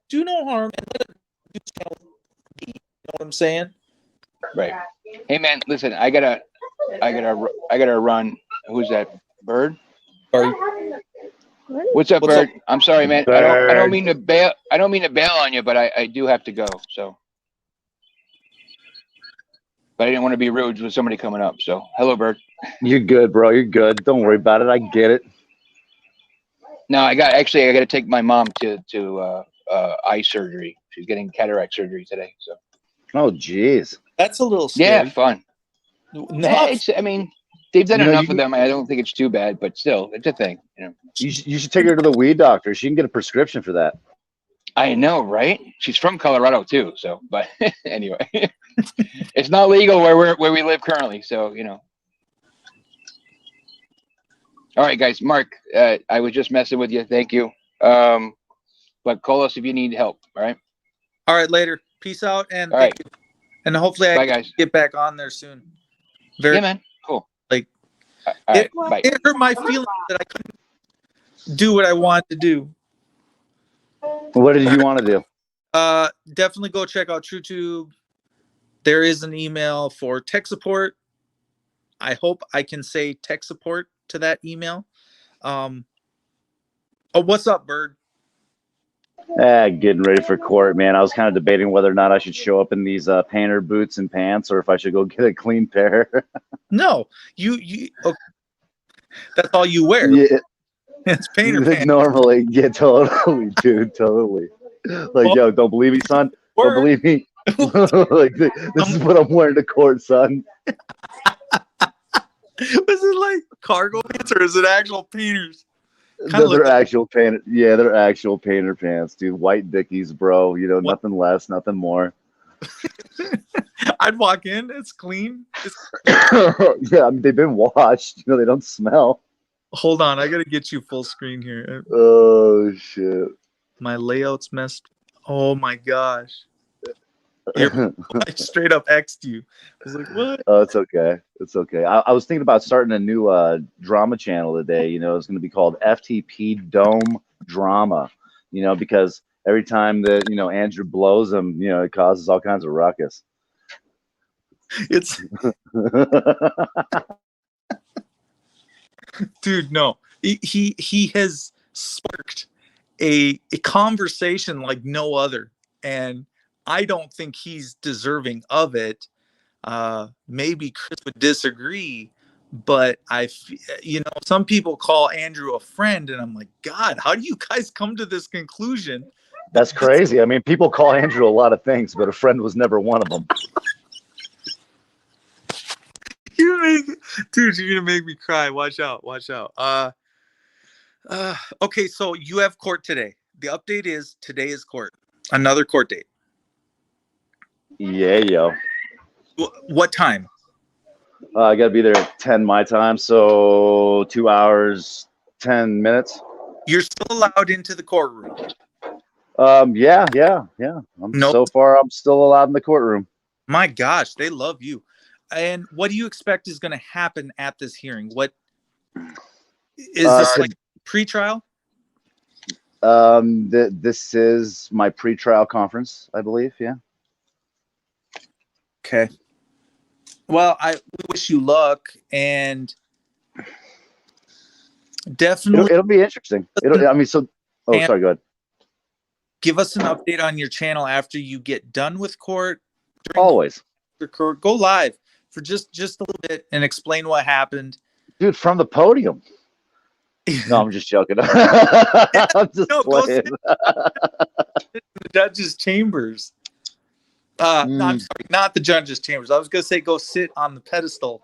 Do no harm and let it do channel be. You know what I'm saying? Right. Hey man, listen, I gotta run. Who's that? Bird? Sorry. What's up, Bird? Up? I'm sorry, man. Bird. I don't mean to bail on you, but I do have to go. So, but I didn't want to be rude with somebody coming up. So, hello, Bird. You're good, bro. You're good. Don't worry about it. I get it. No, I got to take my mom to eye surgery. She's getting cataract surgery today. So. Oh, jeez. That's a little scary. Yeah, fun. No, I mean, they've done enough of them. I don't think it's too bad, but still, it's a thing. You know. You should take her to the weed doctor. She can get a prescription for that. I know, right? She's from Colorado too. So, but anyway, it's not legal where we live currently. So, you know. All right, guys. Mark, I was just messing with you. Thank you. But call us if you need help. All right. All right, later. Peace out, and All right. thank you. And hopefully I Bye, can guys. get back on there soon. Yeah, man. Cool. Like, all right. Bye. it hurt my feelings that I couldn't do what I wanted to do. What did you want to do? Definitely go check out TrueTube. There is an email for tech support. I hope I can say tech support to that email. Oh, what's up, Bird? Getting ready for court, man. I was kind of debating whether or not I should show up in these painter boots and pants, or if I should go get a clean pair. No, you okay. That's all you wear. Yeah, It's painter pants. normally. Yeah, totally, dude, totally. Like, Well, yo, don't believe me, son. Don't believe me. Like, this is what I'm wearing to court, son. Was it like cargo pants or is it actual painters? They're actual painter. Yeah, they're actual painter pants, dude. White Dickies, bro. You know, What? nothing less, nothing more. I'd walk in. It's clean. Yeah, I mean, they've been washed. You know, they don't smell. Hold on, I gotta get you full screen here. Oh shit. My layout's messed. Oh my gosh. Here, I straight up X'd you. I was like, what? Oh, it's okay. It's okay. I was thinking about starting a new drama channel today. You know, it's going to be called FTP Dome Drama. You know, because every time that, you know, Andrew blows him, you know, it causes all kinds of ruckus. It's dude, no. He has sparked a conversation like no other, and I don't think he's deserving of it. Maybe Chris would disagree, but some people call Andrew a friend, and I'm like, God, how do you guys come to this conclusion? That's crazy. I mean, people call Andrew a lot of things, but a friend was never one of them. Dude, you're gonna make me cry. Watch out. Okay, so you have court today. The update is today is court. Another court date. Yeah, yo. What time? I got to be there at 10 my time, so 2 hours, 10 minutes. You're still allowed into the courtroom. Yeah. So far, I'm still allowed in the courtroom. My gosh, they love you. And what do you expect is going to happen at this hearing? What is this like pre-trial? This is my pre-trial conference, I believe. Yeah. Okay. Well, I wish you luck, and definitely it'll be interesting. Sorry, go ahead. Give us an update on your channel after you get done with court. Always. Court, go live for just a little bit and explain what happened. Dude, from the podium. No, I'm just joking. I'm just playing. The judge's chambers. No, I'm sorry, not the judge's chambers. I was going to say go sit on the pedestal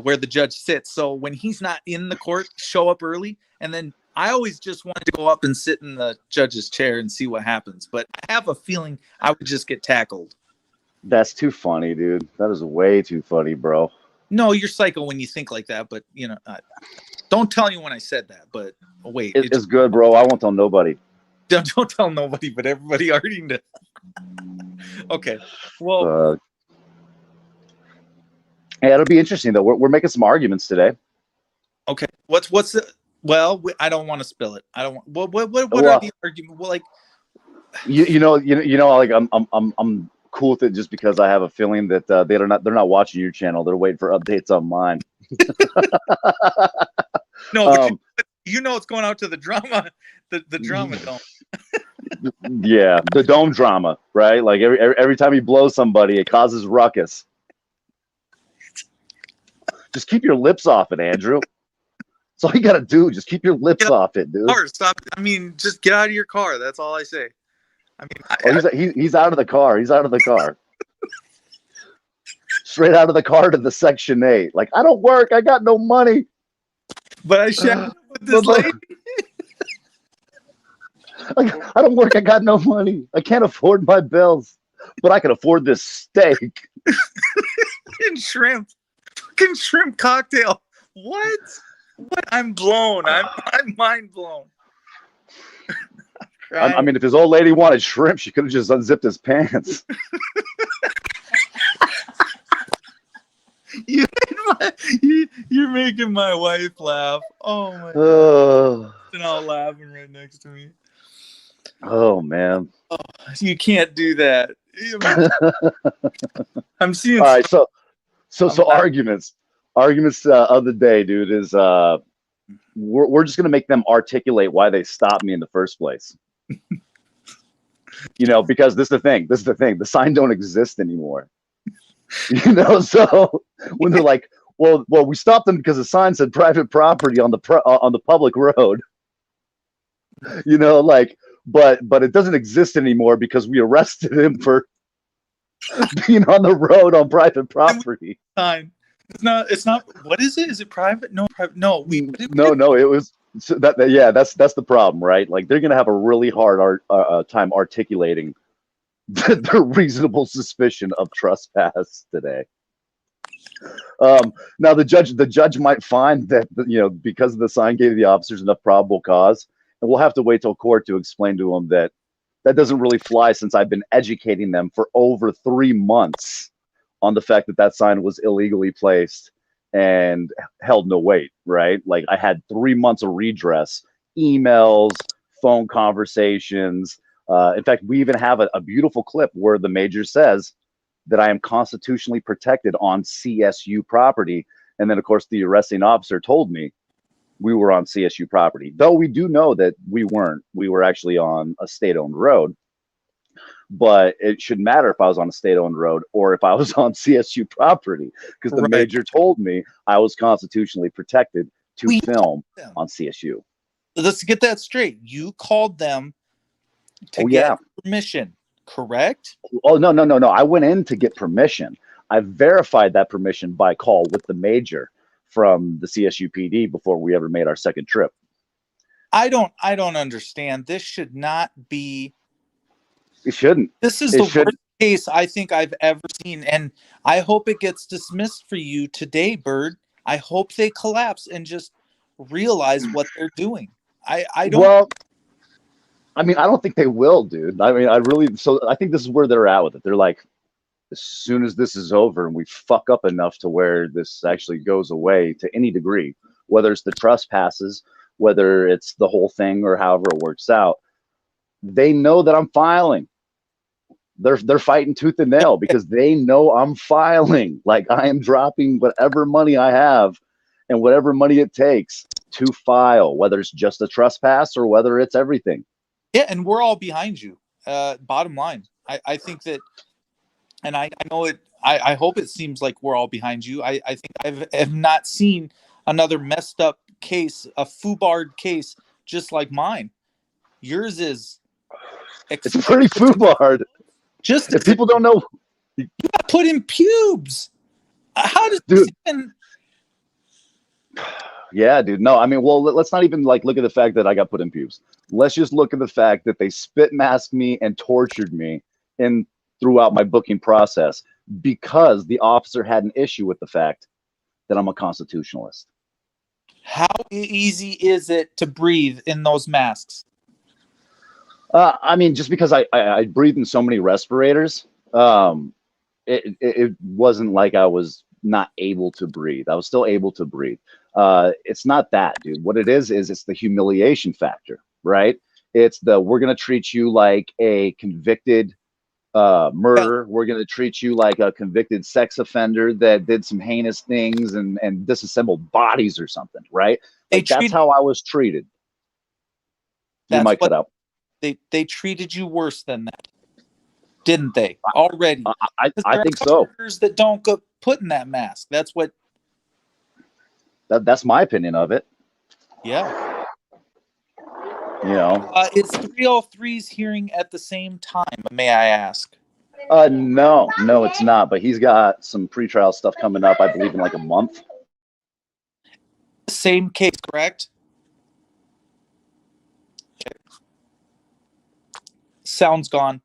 where the judge sits. So when he's not in the court, show up early. And then I always just wanted to go up and sit in the judge's chair and see what happens. But I have a feeling I would just get tackled. That's too funny, dude. That is way too funny, bro. No, you're psycho when you think like that. But, don't tell anyone I said that. But wait. It's good, bro. I won't tell nobody. Don't tell nobody, but everybody already knows. Okay. Well, yeah, it'll be interesting though. We're making some arguments today. Okay. What's the? Well, I don't want to spill it. I don't want. What are the arguments? Well, like, like I'm cool with it just because I have a feeling that they're not watching your channel. They're waiting for updates on mine. No, but it's going out to the drama, the drama dome. Yeah, the dome drama, right? Like every time he blows somebody, it causes ruckus. Just keep your lips off it, Andrew. That's all you gotta do. Just keep your lips off it, dude. Stop. I mean, just get out of your car. That's all I say. I mean, he's out of the car. He's out of the car. Straight out of the car to the Section 8. Like, I don't work. I got no money. But I shared with this lady. Like, I don't work. I got no money. I can't afford my bills, but I can afford this steak. And shrimp. Fucking shrimp cocktail. What? I'm blown. I'm mind blown. I mean, if his old lady wanted shrimp, she could have just unzipped his pants. You're making my wife laugh. Oh my god. And all laughing right next to me. Oh man. Oh, you can't do that. I'm seeing. All right, so arguments of the day, dude, is we're just gonna make them articulate why they stopped me in the first place. Because this is the thing. The sign don't exist anymore. So when they're like, well, we stopped them because the sign said private property on the public road. But it doesn't exist anymore because we arrested him for being on the road on private property. Sign. It's not. What is it? Is it private? No, private. No, No. It was that's the problem, right? Like they're gonna have a really hard time articulating the reasonable suspicion of trespass today. Now the judge might find that because the sign gave the officers enough probable cause, and we'll have to wait till court to explain to them that doesn't really fly, since I've been educating them for over 3 months on the fact that sign was illegally placed and held no weight, right? Like I had 3 months of redress, emails, phone conversations. In fact, we even have a beautiful clip where the major says that I am constitutionally protected on CSU property. And then, of course, the arresting officer told me we were on CSU property, though we do know that we weren't. We were actually on a state-owned road. but it shouldn't matter if I was on a state-owned road or if I was on CSU property, because the Right. major told me I was constitutionally protected to We film called them. on CSU. Let's get that straight. You called them to Oh, get yeah. permission, correct? Oh, no. I went in to get permission. I verified that permission by call with the major from the CSU PD before we ever made our second trip. I don't understand. This should not be. It shouldn't. This is It the should. worst case I think I've ever seen, and I hope it gets dismissed for you today, Bird. I hope they collapse and just realize what they're doing. I don't. Well, I mean, I don't think they will, dude. I mean, I think this is where they're at with it. They're like, as soon as this is over and we fuck up enough to where this actually goes away to any degree, whether it's the trespasses, whether it's the whole thing or however it works out, they know that I'm filing. They're fighting tooth and nail because they know I'm filing. Like, I am dropping whatever money I have and whatever money it takes to file, whether it's just a trespass or whether it's everything. Yeah, and we're all behind you. Bottom line, I think that, and I know it. I hope it seems like we're all behind you. I think have not seen another messed up case, a foobarred case just like mine. Yours is. It's pretty foobarred. Just if people don't know, you got put in pubes. How does this even? Yeah, dude. No, I mean, well, let's not even like look at the fact that I got put in pubes. Let's just look at the fact that they spit masked me and tortured me in throughout my booking process because the officer had an issue with the fact that I'm a constitutionalist. How easy is it to breathe in those masks? I mean, just because I breathe in so many respirators, it wasn't like I was not able to breathe. I was still able to breathe. It's not that, dude. What it is it's the humiliation factor, right? It's we're going to treat you like a convicted murderer. We're going to treat you like a convicted sex offender that did some heinous things and disassembled bodies or something, right? Like, that's how I was treated. You might cut out. They treated you worse than that, didn't they? Already, I think so. That don't go put in that mask. That's what. That's my opinion of it. Yeah. You know. Is 303's hearing at the same time? May I ask? No, it's not. But he's got some pretrial stuff coming up, I believe, in like a month. Same case, correct? Okay. Sound's gone.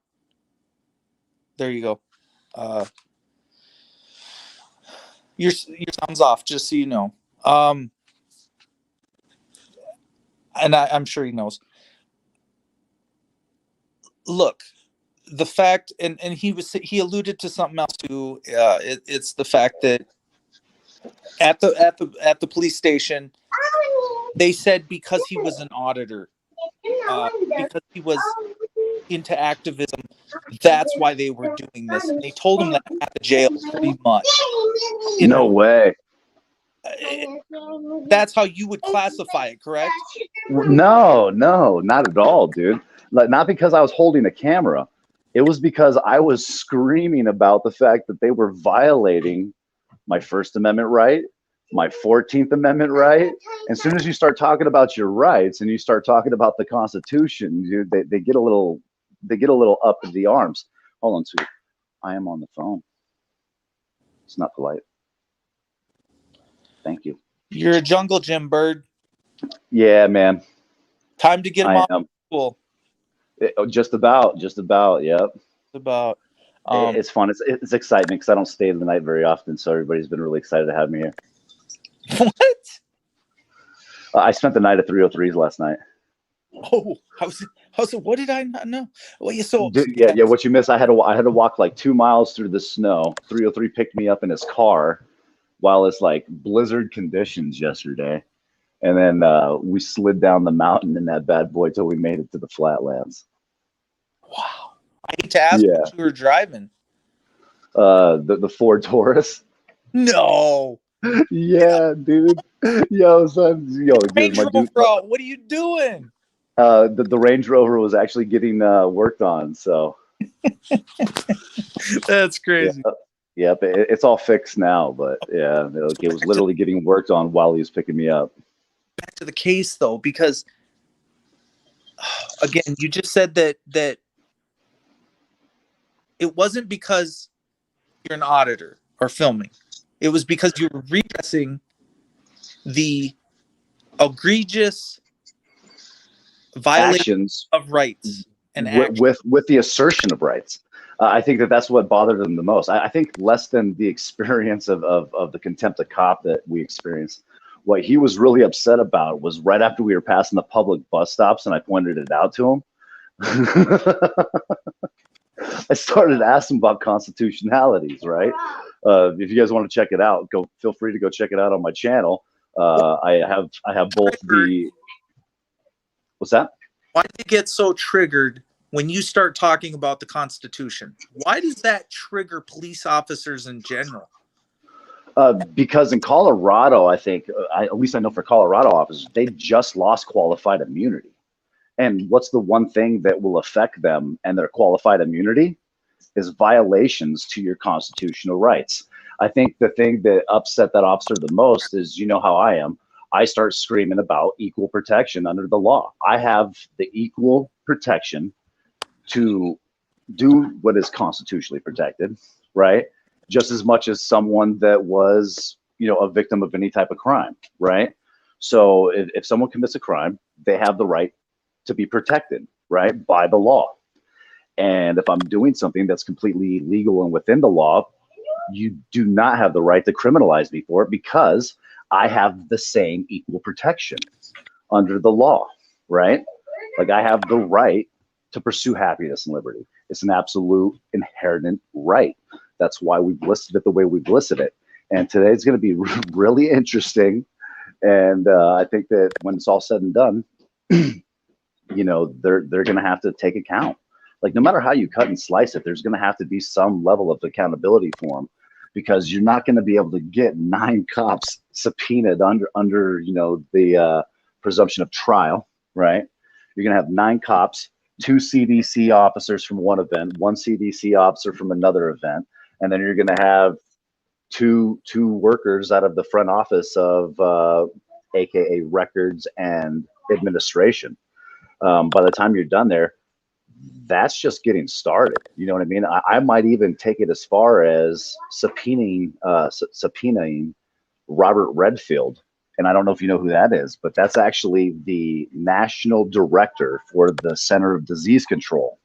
There you go. Your sound's off, just so you know. And I'm sure he knows. Look, the fact, and he alluded to something else too. It's the fact that at the police station, they said because he was an auditor, because he was into activism, that's why they were doing this. And they told him that at the jail, pretty much. No way. That's how you would classify it, correct? No, not at all, dude. Like, not because I was holding a camera. It was because I was screaming about the fact that they were violating my First Amendment right, my 14th Amendment right. As soon as you start talking about your rights and you start talking about the Constitution, dude, they get a little up in the arms. Hold on, sweetie. I am on the phone. It's not polite. Thank you. You're a jungle gym bird. Yeah, man. Time to get him off school. Just about. Yep. About. It's fun. It's excitement because I don't stay the night very often, so everybody's been really excited to have me here. What? I spent the night at 303's last night. Oh, how's it? What did I not know? Well, you so dude, yeah. What you missed? I had to walk like 2 miles through the snow. 303 picked me up in his car while it's like blizzard conditions yesterday, and then we slid down the mountain in that bad boy till we made it to the flatlands. Wow. I hate to ask what you were driving. The Ford Taurus. No. Yeah, dude. Yo, son. Yo, Range Rover, what are you doing? The Range Rover was actually getting worked on, so That's crazy. Yep, it's all fixed now, but yeah, it was literally getting worked on while he was picking me up. Back to the case though, because again, you just said that it wasn't because you're an auditor or filming. It was because you were redressing the egregious violation Actions of rights and actions. with the assertion of rights. I think that's what bothered them the most. I think less than the experience of the contempt of cop that we experienced. What he was really upset about was right after we were passing the public bus stops and I pointed it out to him. I started asking about constitutionalities, right? If you guys want to check it out, feel free to go check it out on my channel. I have both the. What's that? Why do you get so triggered when you start talking about the Constitution? Why does that trigger police officers in general? Because in Colorado, I think, at least I know for Colorado officers, they just lost qualified immunity. And what's the one thing that will affect them and their qualified immunity is violations to your constitutional rights. I think the thing that upset that officer the most is, you know how I am. I start screaming about equal protection under the law. I have the equal protection to do what is constitutionally protected, right? Just as much as someone that was, a victim of any type of crime, right? So if someone commits a crime, they have the right to be protected, right, by the law. And if I'm doing something that's completely legal and within the law, you do not have the right to criminalize me for it because I have the same equal protection under the law, right? Like I have the right to pursue happiness and liberty. It's an absolute inherent right. That's why we've listed it the way we've listed it. And today's going to be really interesting. And I think that when it's all said and done, they're going to have to take account. Like no matter how you cut and slice it, there's going to have to be some level of accountability for them, because you're not going to be able to get 9 cops subpoenaed under the presumption of trial, right? You're going to have 9 cops, 2 CDC officers from one event, 1 CDC officer from another event, and then you're going to have two workers out of the front office of AKA records and administration. By the time you're done there, that's just getting started. You know what I mean? I might even take it as far as subpoenaing Robert Redfield. And I don't know if you know who that is, but that's actually the national director for the Center of Disease Control.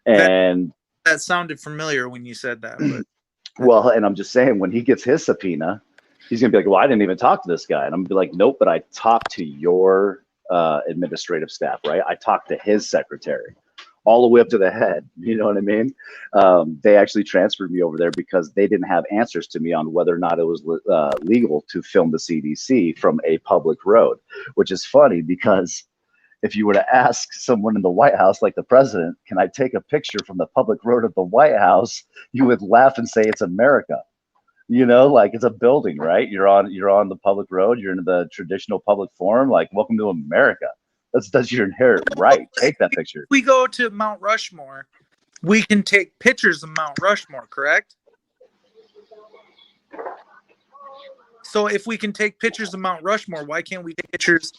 And that sounded familiar when you said that. But. Well, and I'm just saying, when he gets his subpoena, he's going to be like, well, I didn't even talk to this guy. And I'm going to be like, nope, but I talked to your administrative staff, right? I talked to his secretary all the way up to the head. You know what I mean? They actually transferred me over there because they didn't have answers to me on whether or not it was legal to film the CDC from a public road, which is funny because if you were to ask someone in the White House, like the president, can I take a picture from the public road of the White House? You would laugh and say it's America. Like it's a building, right? You're on the public road. You're in the traditional public forum. Like, welcome to America. That's your inherent right. Take that picture. We go to Mount Rushmore. We can take pictures of Mount Rushmore, correct? So if we can take pictures of Mount Rushmore, why can't we take pictures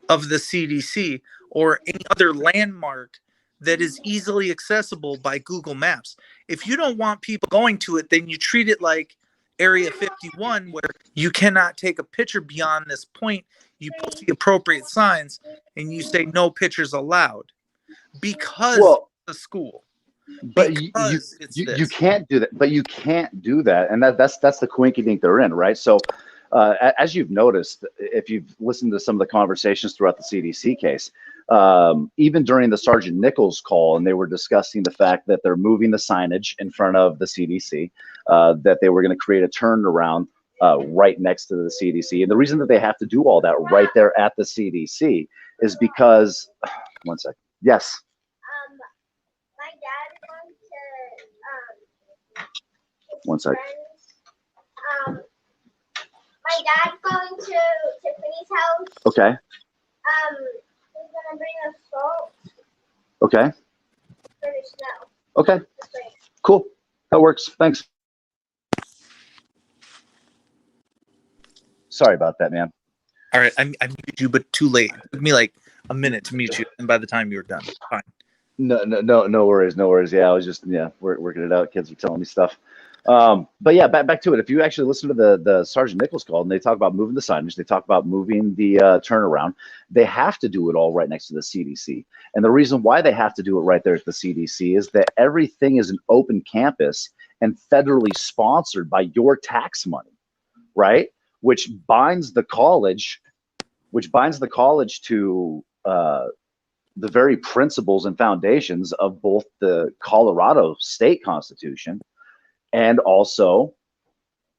of the CDC or any other landmark that is easily accessible by Google Maps? If you don't want people going to it, then you treat it like Area 51, where you cannot take a picture beyond this point. You post the appropriate signs and you say no pictures allowed because it's a school. But you can't do that. But you can't do that, and that's the quinky dink they're in, right? So, as you've noticed, if you've listened to some of the conversations throughout the CDC case, even during the Sergeant Nichols call, and they were discussing the fact that they're moving the signage in front of the CDC, that they were going to create a turnaround right next to the CDC. And the reason that they have to do all that right there at the CDC is because, one second. Yes. My dad is going to, one second. My dad's going to Tiffany's house. Okay. He's gonna bring us salt. Okay. For the snow. Okay, cool. That works. Thanks. Sorry about that, man. All right, I muted you, but too late. It took me like a minute to mute you, and by the time you were done, fine. No worries, no worries. Yeah, I was just working it out. Kids were telling me stuff. But yeah, back to it. If you actually listen to the Sergeant Nichols call, and they talk about moving the signage, they talk about moving the turnaround. They have to do it all right next to the CDC. And the reason why they have to do it right there at the CDC is that everything is an open campus and federally sponsored by your tax money, right? Which binds the college to the very principles and foundations of both the Colorado state constitution and also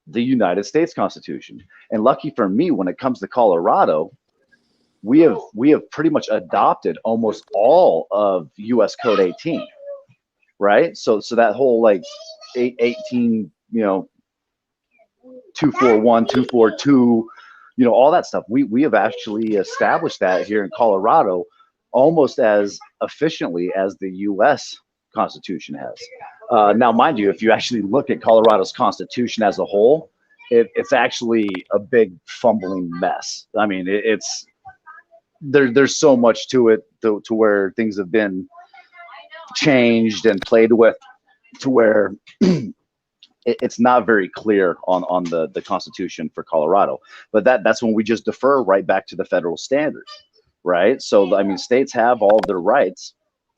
the United States Constitution. And lucky for me, when it comes to Colorado, we have pretty much adopted almost all of US Code 18, right? So that whole like 18, 241, 242, all that stuff. We have actually established that here in Colorado almost as efficiently as the US Constitution has. Now, mind you, if you actually look at Colorado's Constitution as a whole, it's actually a big fumbling mess. I mean, there's so much to it to where things have been changed and played with to where it's not very clear on the Constitution for Colorado. But that's when we just defer right back to the federal standards, right? So, I mean, states have all of their rights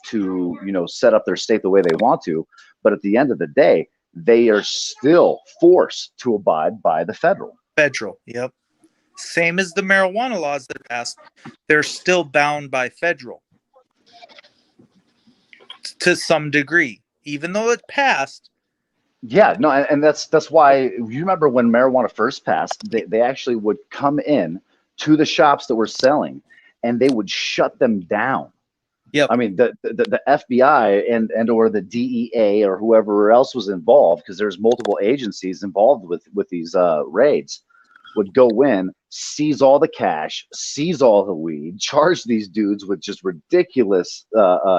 to, set up their state the way they want to. But at the end of the day, they are still forced to abide by the federal. Yep. Same as the marijuana laws that are passed, they're still bound by federal to some degree, even though it passed. Yeah, no, and that's why you remember when marijuana first passed, they actually would come in to the shops that were selling, and they would shut them down. Yep. I mean, the FBI and or the DEA or whoever else was involved, because there's multiple agencies involved with these raids, would go in, seize all the cash, seize all the weed, charge these dudes with just ridiculous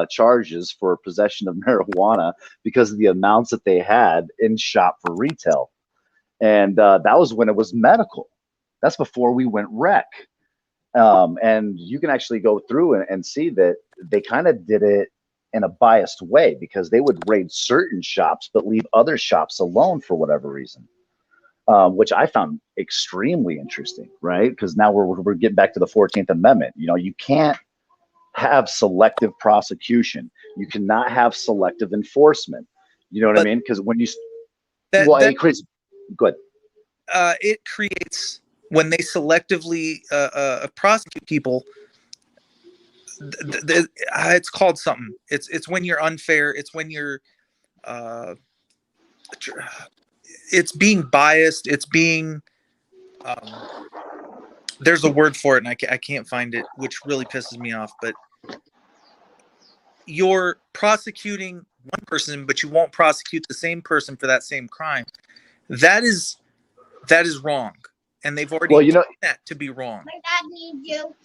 charges for possession of marijuana because of the amounts that they had in shop for retail. And that was when it was medical. That's before we went rec. And you can actually go through and see that they kind of did it in a biased way, because they would raid certain shops but leave other shops alone for whatever reason, which I found extremely interesting, right? Because now we're getting back to the 14th Amendment. You can't have selective prosecution. You cannot have selective enforcement. You know what I mean? Because when it creates, go ahead. It creates, when they selectively prosecute people, it's called something. It's when you're unfair. It's when you're it's being biased. It's being there's a word for it, and I can't find it, which really pisses me off. But you're prosecuting one person, but you won't prosecute the same person for that same crime. That is wrong, and they've already done that to be wrong. My dad needs you.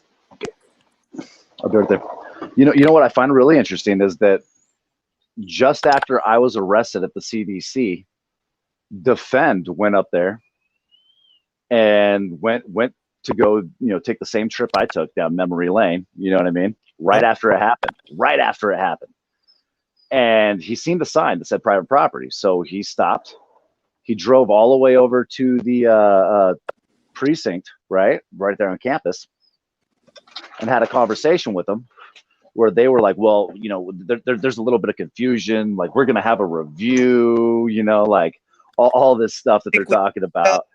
I'll be right there. You know what I find really interesting is that just after I was arrested at the CDC, Defend went up there and went to go, take the same trip I took down memory lane. You know what I mean? Right after it happened. And he seen the sign that said private property. So he stopped. He drove all the way over to the precinct, right there on campus, and had a conversation with them where they were like, well, there's a little bit of confusion. Like, we're going to have a review, like all this stuff that they're talking about.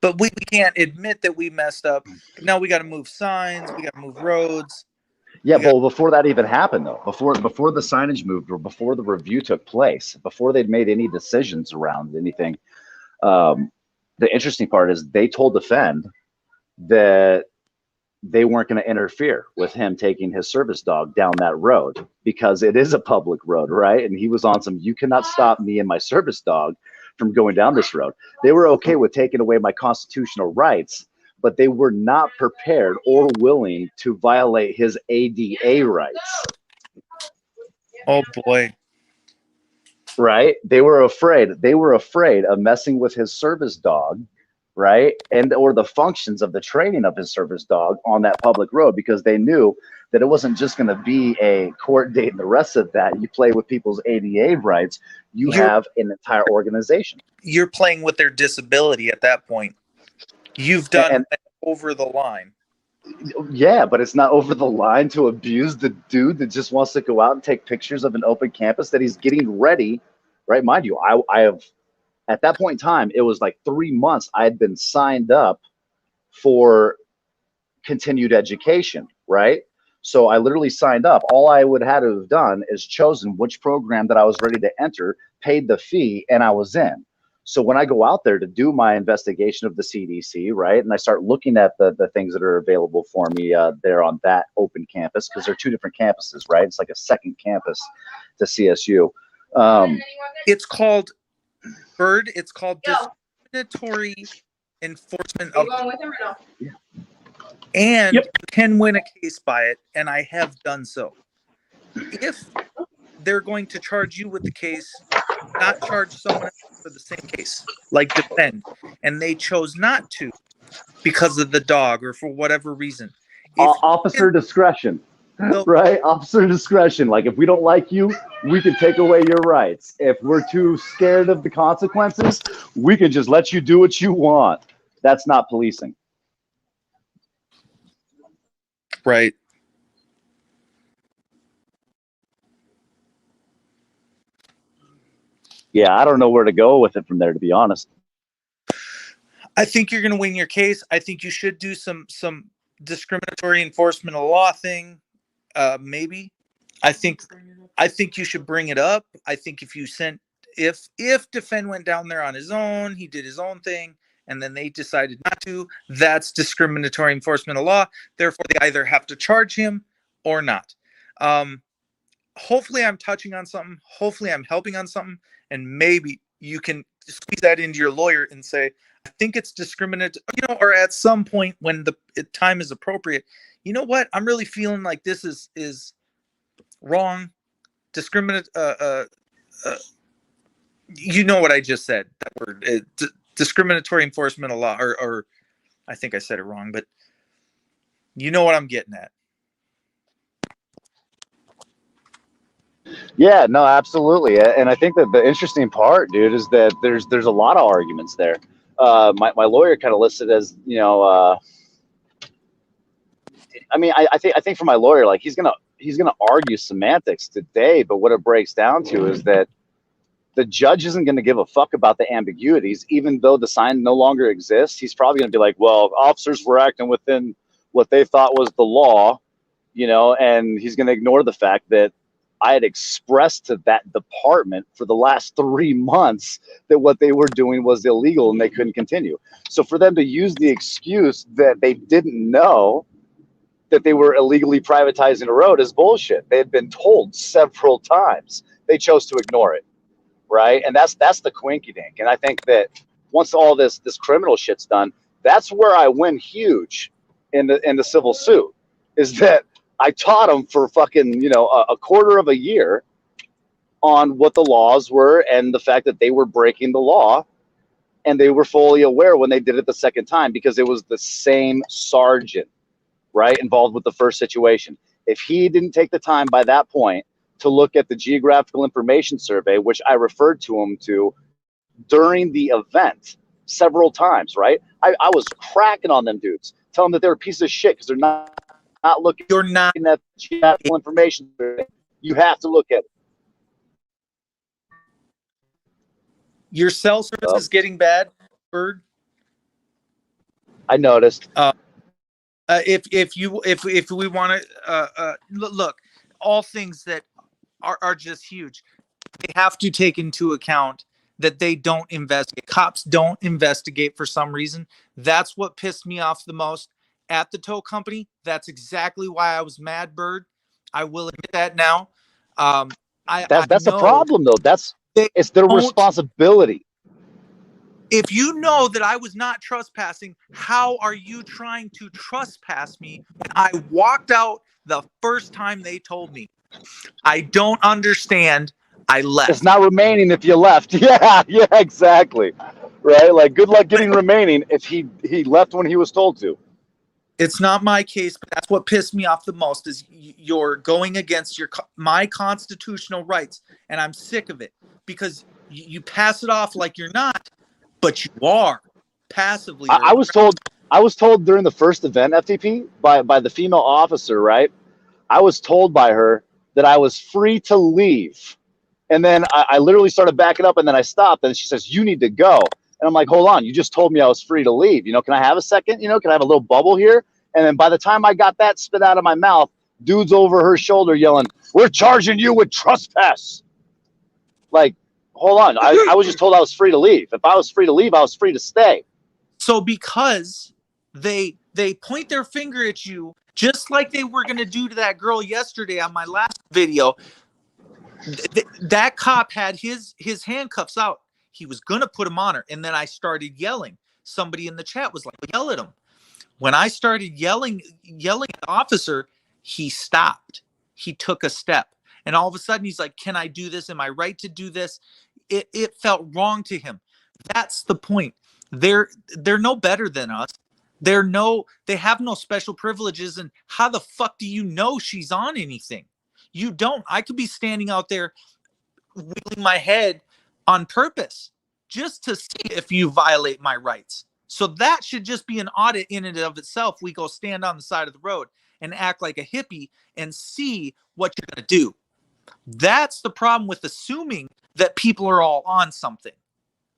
But we can't admit that we messed up. Now we got to move signs. We got to move roads. Yeah, but before that even happened, though, before the signage moved or before the review took place, before they'd made any decisions around anything, the interesting part is they told Defend that they weren't going to interfere with him taking his service dog down that road because it is a public road, right? And he was on some, you cannot stop me and my service dog from going down this road. They were okay with taking away my constitutional rights, but they were not prepared or willing to violate his ADA rights. Oh boy. right? They were afraid. They were afraid of messing with his service dog, right? And or the functions of the training of his service dog on that public road, because they knew that it wasn't just going to be a court date and the rest of that. You play with people's ADA rights. You have an entire organization. You're playing with their disability at that point. You've done over the line. Yeah, but it's not over the line to abuse the dude that just wants to go out and take pictures of an open campus that he's getting ready, right? Mind you, I have, at that point in time, it was like 3 months I had been signed up for continued education, right? So I literally signed up. All I would have to have done is chosen which program that I was ready to enter, paid the fee, and I was in. So when I go out there to do my investigation of the CDC, right, and I start looking at the things that are available for me there on that open campus, because they're two different campuses, right? It's like a second campus to CSU. It's called, Bird, it's called discriminatory enforcement of and you can win a case by it, and I have done so. If they're going to charge you with the case, not charge someone else for the same case, like defend, and they chose not to because of the dog or for whatever reason. Officer discretion, right? Officer discretion. Like, if we don't like you, we can take away your rights. If we're too scared of the consequences, we can just let you do what you want. That's not policing. Right. Yeah, I don't know where to go with it from there, to be honest. I think you're going to win your case. I think you should do some discriminatory enforcement of law thing. Maybe. I think you should bring it up. I think if you sent, if defend went down there on his own, he did his own thing, and then they decided not to, that's discriminatory enforcement of law. Therefore, they either have to charge him or not. Hopefully I'm touching on something. Hopefully I'm helping on something. And maybe you can squeeze that into your lawyer and say, I think it's discriminatory, or at some point when the time is appropriate, you know what? I'm really feeling like this is wrong. You know what I just said, that word, discriminatory enforcement of law, or I think I said it wrong, but you know what I'm getting at. Yeah, no, absolutely. And I think that the interesting part, dude, is that there's a lot of arguments there. My lawyer kind of listed as, I mean, I think for my lawyer, like, he's gonna argue semantics today, but what it breaks down to is that the judge isn't going to give a fuck about the ambiguities, even though the sign no longer exists. He's probably going to be like, well, officers were acting within what they thought was the law, and he's going to ignore the fact that I had expressed to that department for the last 3 months that what they were doing was illegal and they couldn't continue. So for them to use the excuse that they didn't know that they were illegally privatizing a road is bullshit. They had been told several times. They chose to ignore it, right? And that's the quinky dink. And I think that once all this criminal shit's done, that's where I win huge in the civil suit, is that I taught them for fucking, a quarter of a year on what the laws were and the fact that they were breaking the law, and they were fully aware when they did it the second time, because it was the same sergeant, right, involved with the first situation. If he didn't take the time by that point to look at the geographical information survey, which I referred to him to during the event several times, right? I was cracking on them dudes, telling them that they're a piece of shit because they're not looking. You're not at geographical information survey. You have to look at it. Your cell service is getting bad, Bird. I noticed. If we want to look, all things that are just huge, they have to take into account that they don't investigate. Cops don't investigate for some reason. That's what pissed me off the most at the tow company. That's exactly why I was mad, Bird. I will admit that now. That's a problem, though. It's their responsibility. If you know that I was not trespassing, how are you trying to trespass me when I walked out the first time they told me? I don't understand. I left. It's not remaining if you left. Yeah, exactly. Right? Like, good luck getting remaining if he left when he was told to. It's not my case, but that's what pissed me off the most is you're going against my constitutional rights, and I'm sick of it because you pass it off like you're not, but you are passively. I was told during the first event, FTP, by the female officer, right? I was told by her that I was free to leave. And then I literally started backing up, and then I stopped, and she says, "You need to go." And I'm like, "Hold on, you just told me I was free to leave. Can I have a second? Can I have a little bubble here?" And then by the time I got that spit out of my mouth, dude's over her shoulder yelling, "We're charging you with trespass." Like, hold on. I was just told I was free to leave. If I was free to leave, I was free to stay. So because they point their finger at you, just like they were going to do to that girl yesterday on my last video, that cop had his handcuffs out. He was going to put him on her. And then I started yelling. Somebody in the chat was like, yell at him. When I started yelling at the officer, he stopped. He took a step. And all of a sudden he's like, can I do this? Am I right to do this? It felt wrong to him. That's the point. They're no better than us. They have no special privileges. And how the fuck do you know she's on anything? You don't. I could be standing out there wheeling my head on purpose just to see if you violate my rights. So that should just be an audit in and of itself. We go stand on the side of the road and act like a hippie and see what you're going to do. That's the problem with assuming that people are all on something.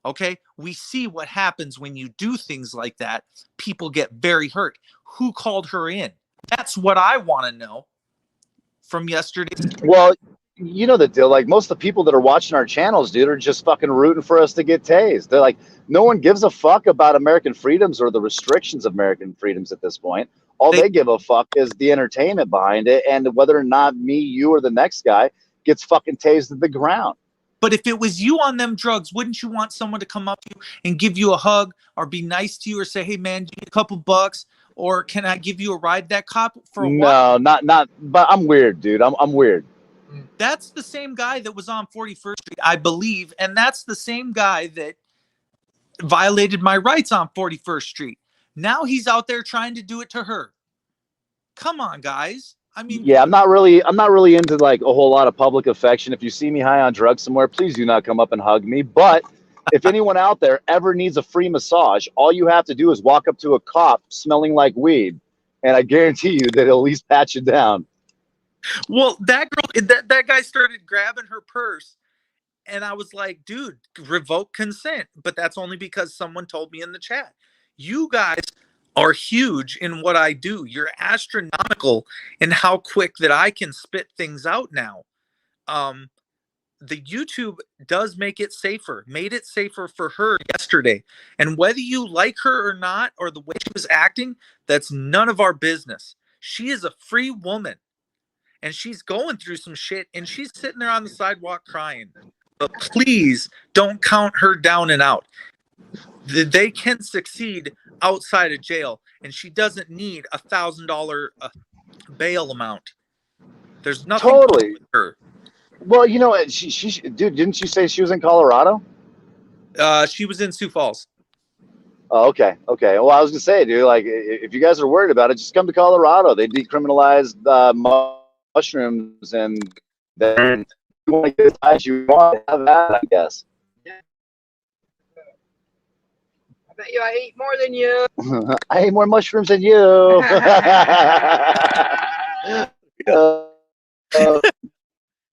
Okay? We see what happens when you do things like that. People get very hurt. Who called her in? That's what I want to know from yesterday. Well, you know the deal. Like, most of the people that are watching our channels, dude, are just fucking rooting for us to get tased. They're like, no one gives a fuck about American freedoms or the restrictions of American freedoms at this point. All they give a fuck is the entertainment behind it and whether or not me, you, or the next guy gets fucking tased at the ground. But if it was you on them drugs, wouldn't you want someone to come up to you and give you a hug or be nice to you or say, hey, man, give me a couple bucks? Or can I give you a ride? That cop for a while? No, not. But I'm weird, dude. I'm weird. That's the same guy that was on 41st Street, I believe. And that's the same guy that violated my rights on 41st Street. Now he's out there trying to do it to her. Come on, guys. I mean, yeah, I'm not really into like a whole lot of public affection. If you see me high on drugs somewhere, please do not come up and hug me. But if anyone out there ever needs a free massage, all you have to do is walk up to a cop smelling like weed, and I guarantee you that he'll at least pat you down. Well, that girl, that guy started grabbing her purse, and I was like, dude, revoke consent. But that's only because someone told me in the chat. You guys are huge in what I do. You're astronomical in how quick that I can spit things out now. The YouTube does make it safer, made it safer for her yesterday. And whether you like her or not, or the way she was acting, that's none of our business. She is a free woman and she's going through some shit and she's sitting there on the sidewalk crying. But please don't count her down and out. They can succeed outside of jail, and she doesn't need $1,000 bail amount. There's nothing totally with her. Well, you know, she dude, didn't you say she was in Colorado? She was in Sioux Falls. Oh, okay. Well, I was gonna say, dude, like, if you guys are worried about it, just come to Colorado. They decriminalized mushrooms, and then you want to get as high as you want to have that, I guess. I bet you I ate more than you. I ate more mushrooms than you.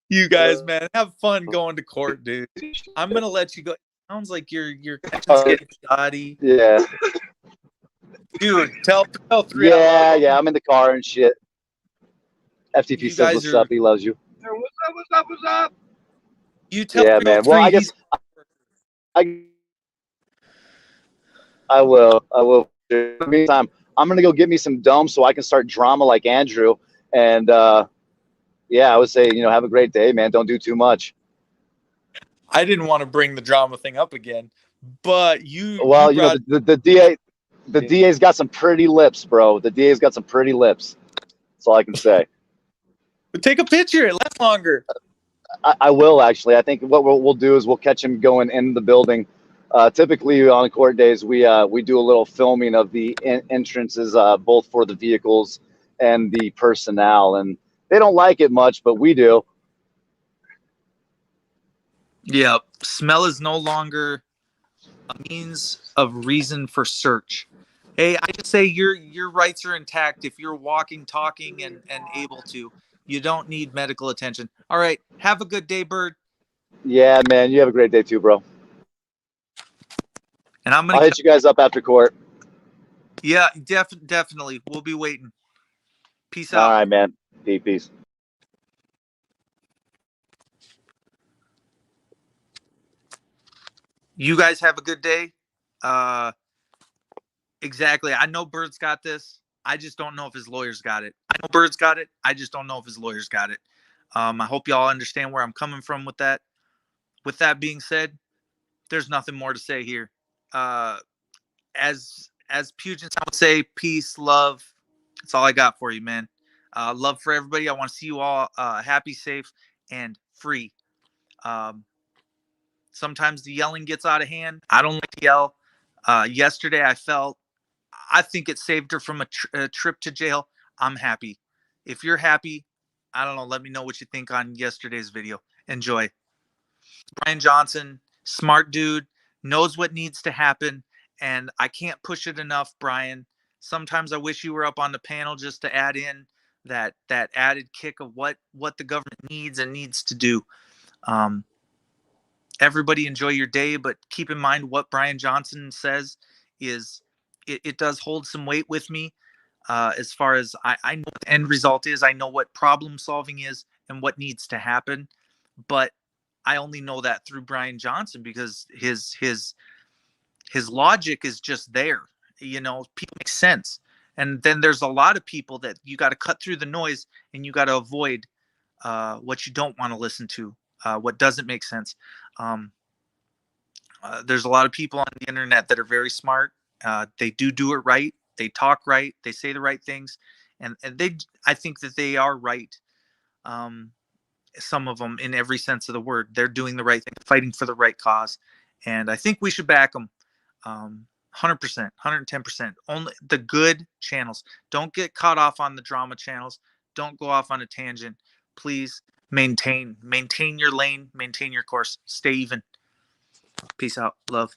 You guys, man, have fun going to court, dude. I'm gonna let you go. Sounds like you're getting shoddy. Yeah. Dude, tell 3. Yeah, I'm in the car and shit. FTP You says guys what's are- up. He loves you. What's up? You tell Yeah, man. Well, I guess I will. In the meantime, I'm gonna go get me some dome so I can start drama like Andrew. And yeah, I would say, you know, have a great day, man. Don't do too much. I didn't want to bring the drama thing up again, but Well, you know, the DA's got some pretty lips, bro. The DA's got some pretty lips. That's all I can say. But take a picture. It lasts longer. I will actually. I think what we'll do is we'll catch him going in the building. Typically on court days, we do a little filming of the entrances, both for the vehicles and the personnel, and they don't like it much, but we do. Yeah, smell is no longer a means of reason for search. Hey, I just say your rights are intact if you're walking, talking, and able to. You don't need medical attention. All right, have a good day, Bird. Yeah, man. You have a great day too, bro. And I'm gonna I'll hit you guys up after court. yeah, definitely. We'll be waiting. Peace All out. right, man. Peace. You guys have a good day. Uh, exactly. I know Bird's got this. I just don't know if his lawyers got it. I know Bird's got it. I just don't know if his lawyers got it. I hope y'all understand where I'm coming from with that. With that being said, there's nothing more to say here. Uh, as Pugin's, I would say peace, love. That's all I got for you, man. Love for everybody. I want to see you all happy, safe, and free. Um, Sometimes the yelling gets out of hand. I don't like to yell. Yesterday, I think it saved her from a trip to jail. I'm happy. If you're happy, I don't know. Let me know what you think on yesterday's video. Enjoy. Brian Johnson, smart dude, knows what needs to happen, and I can't push it enough, Brian. Sometimes I wish you were up on the panel just to add in that added kick of what the government needs and needs to do. Um, Everybody enjoy your day, but keep in mind what Brian Johnson says is it does hold some weight with me. As far as I know what the end result is, I know what problem solving is and what needs to happen, but I only know that through Brian Johnson because his logic is just there. You know, people make sense. And then there's a lot of people that you got to cut through the noise and you got to avoid what you don't want to listen to, what doesn't make sense. Um, there's a lot of people on the internet that are very smart. They do it right. They talk right. They say the right things, and I think that they are right. Um, some of them, in every sense of the word, they're doing the right thing, fighting for the right cause, and I think we should back them. 100%, 110%. Only the good channels. Don't get caught off on the drama channels. Don't go off on a tangent. Please maintain your lane, maintain your course. Stay even. Peace out. Love.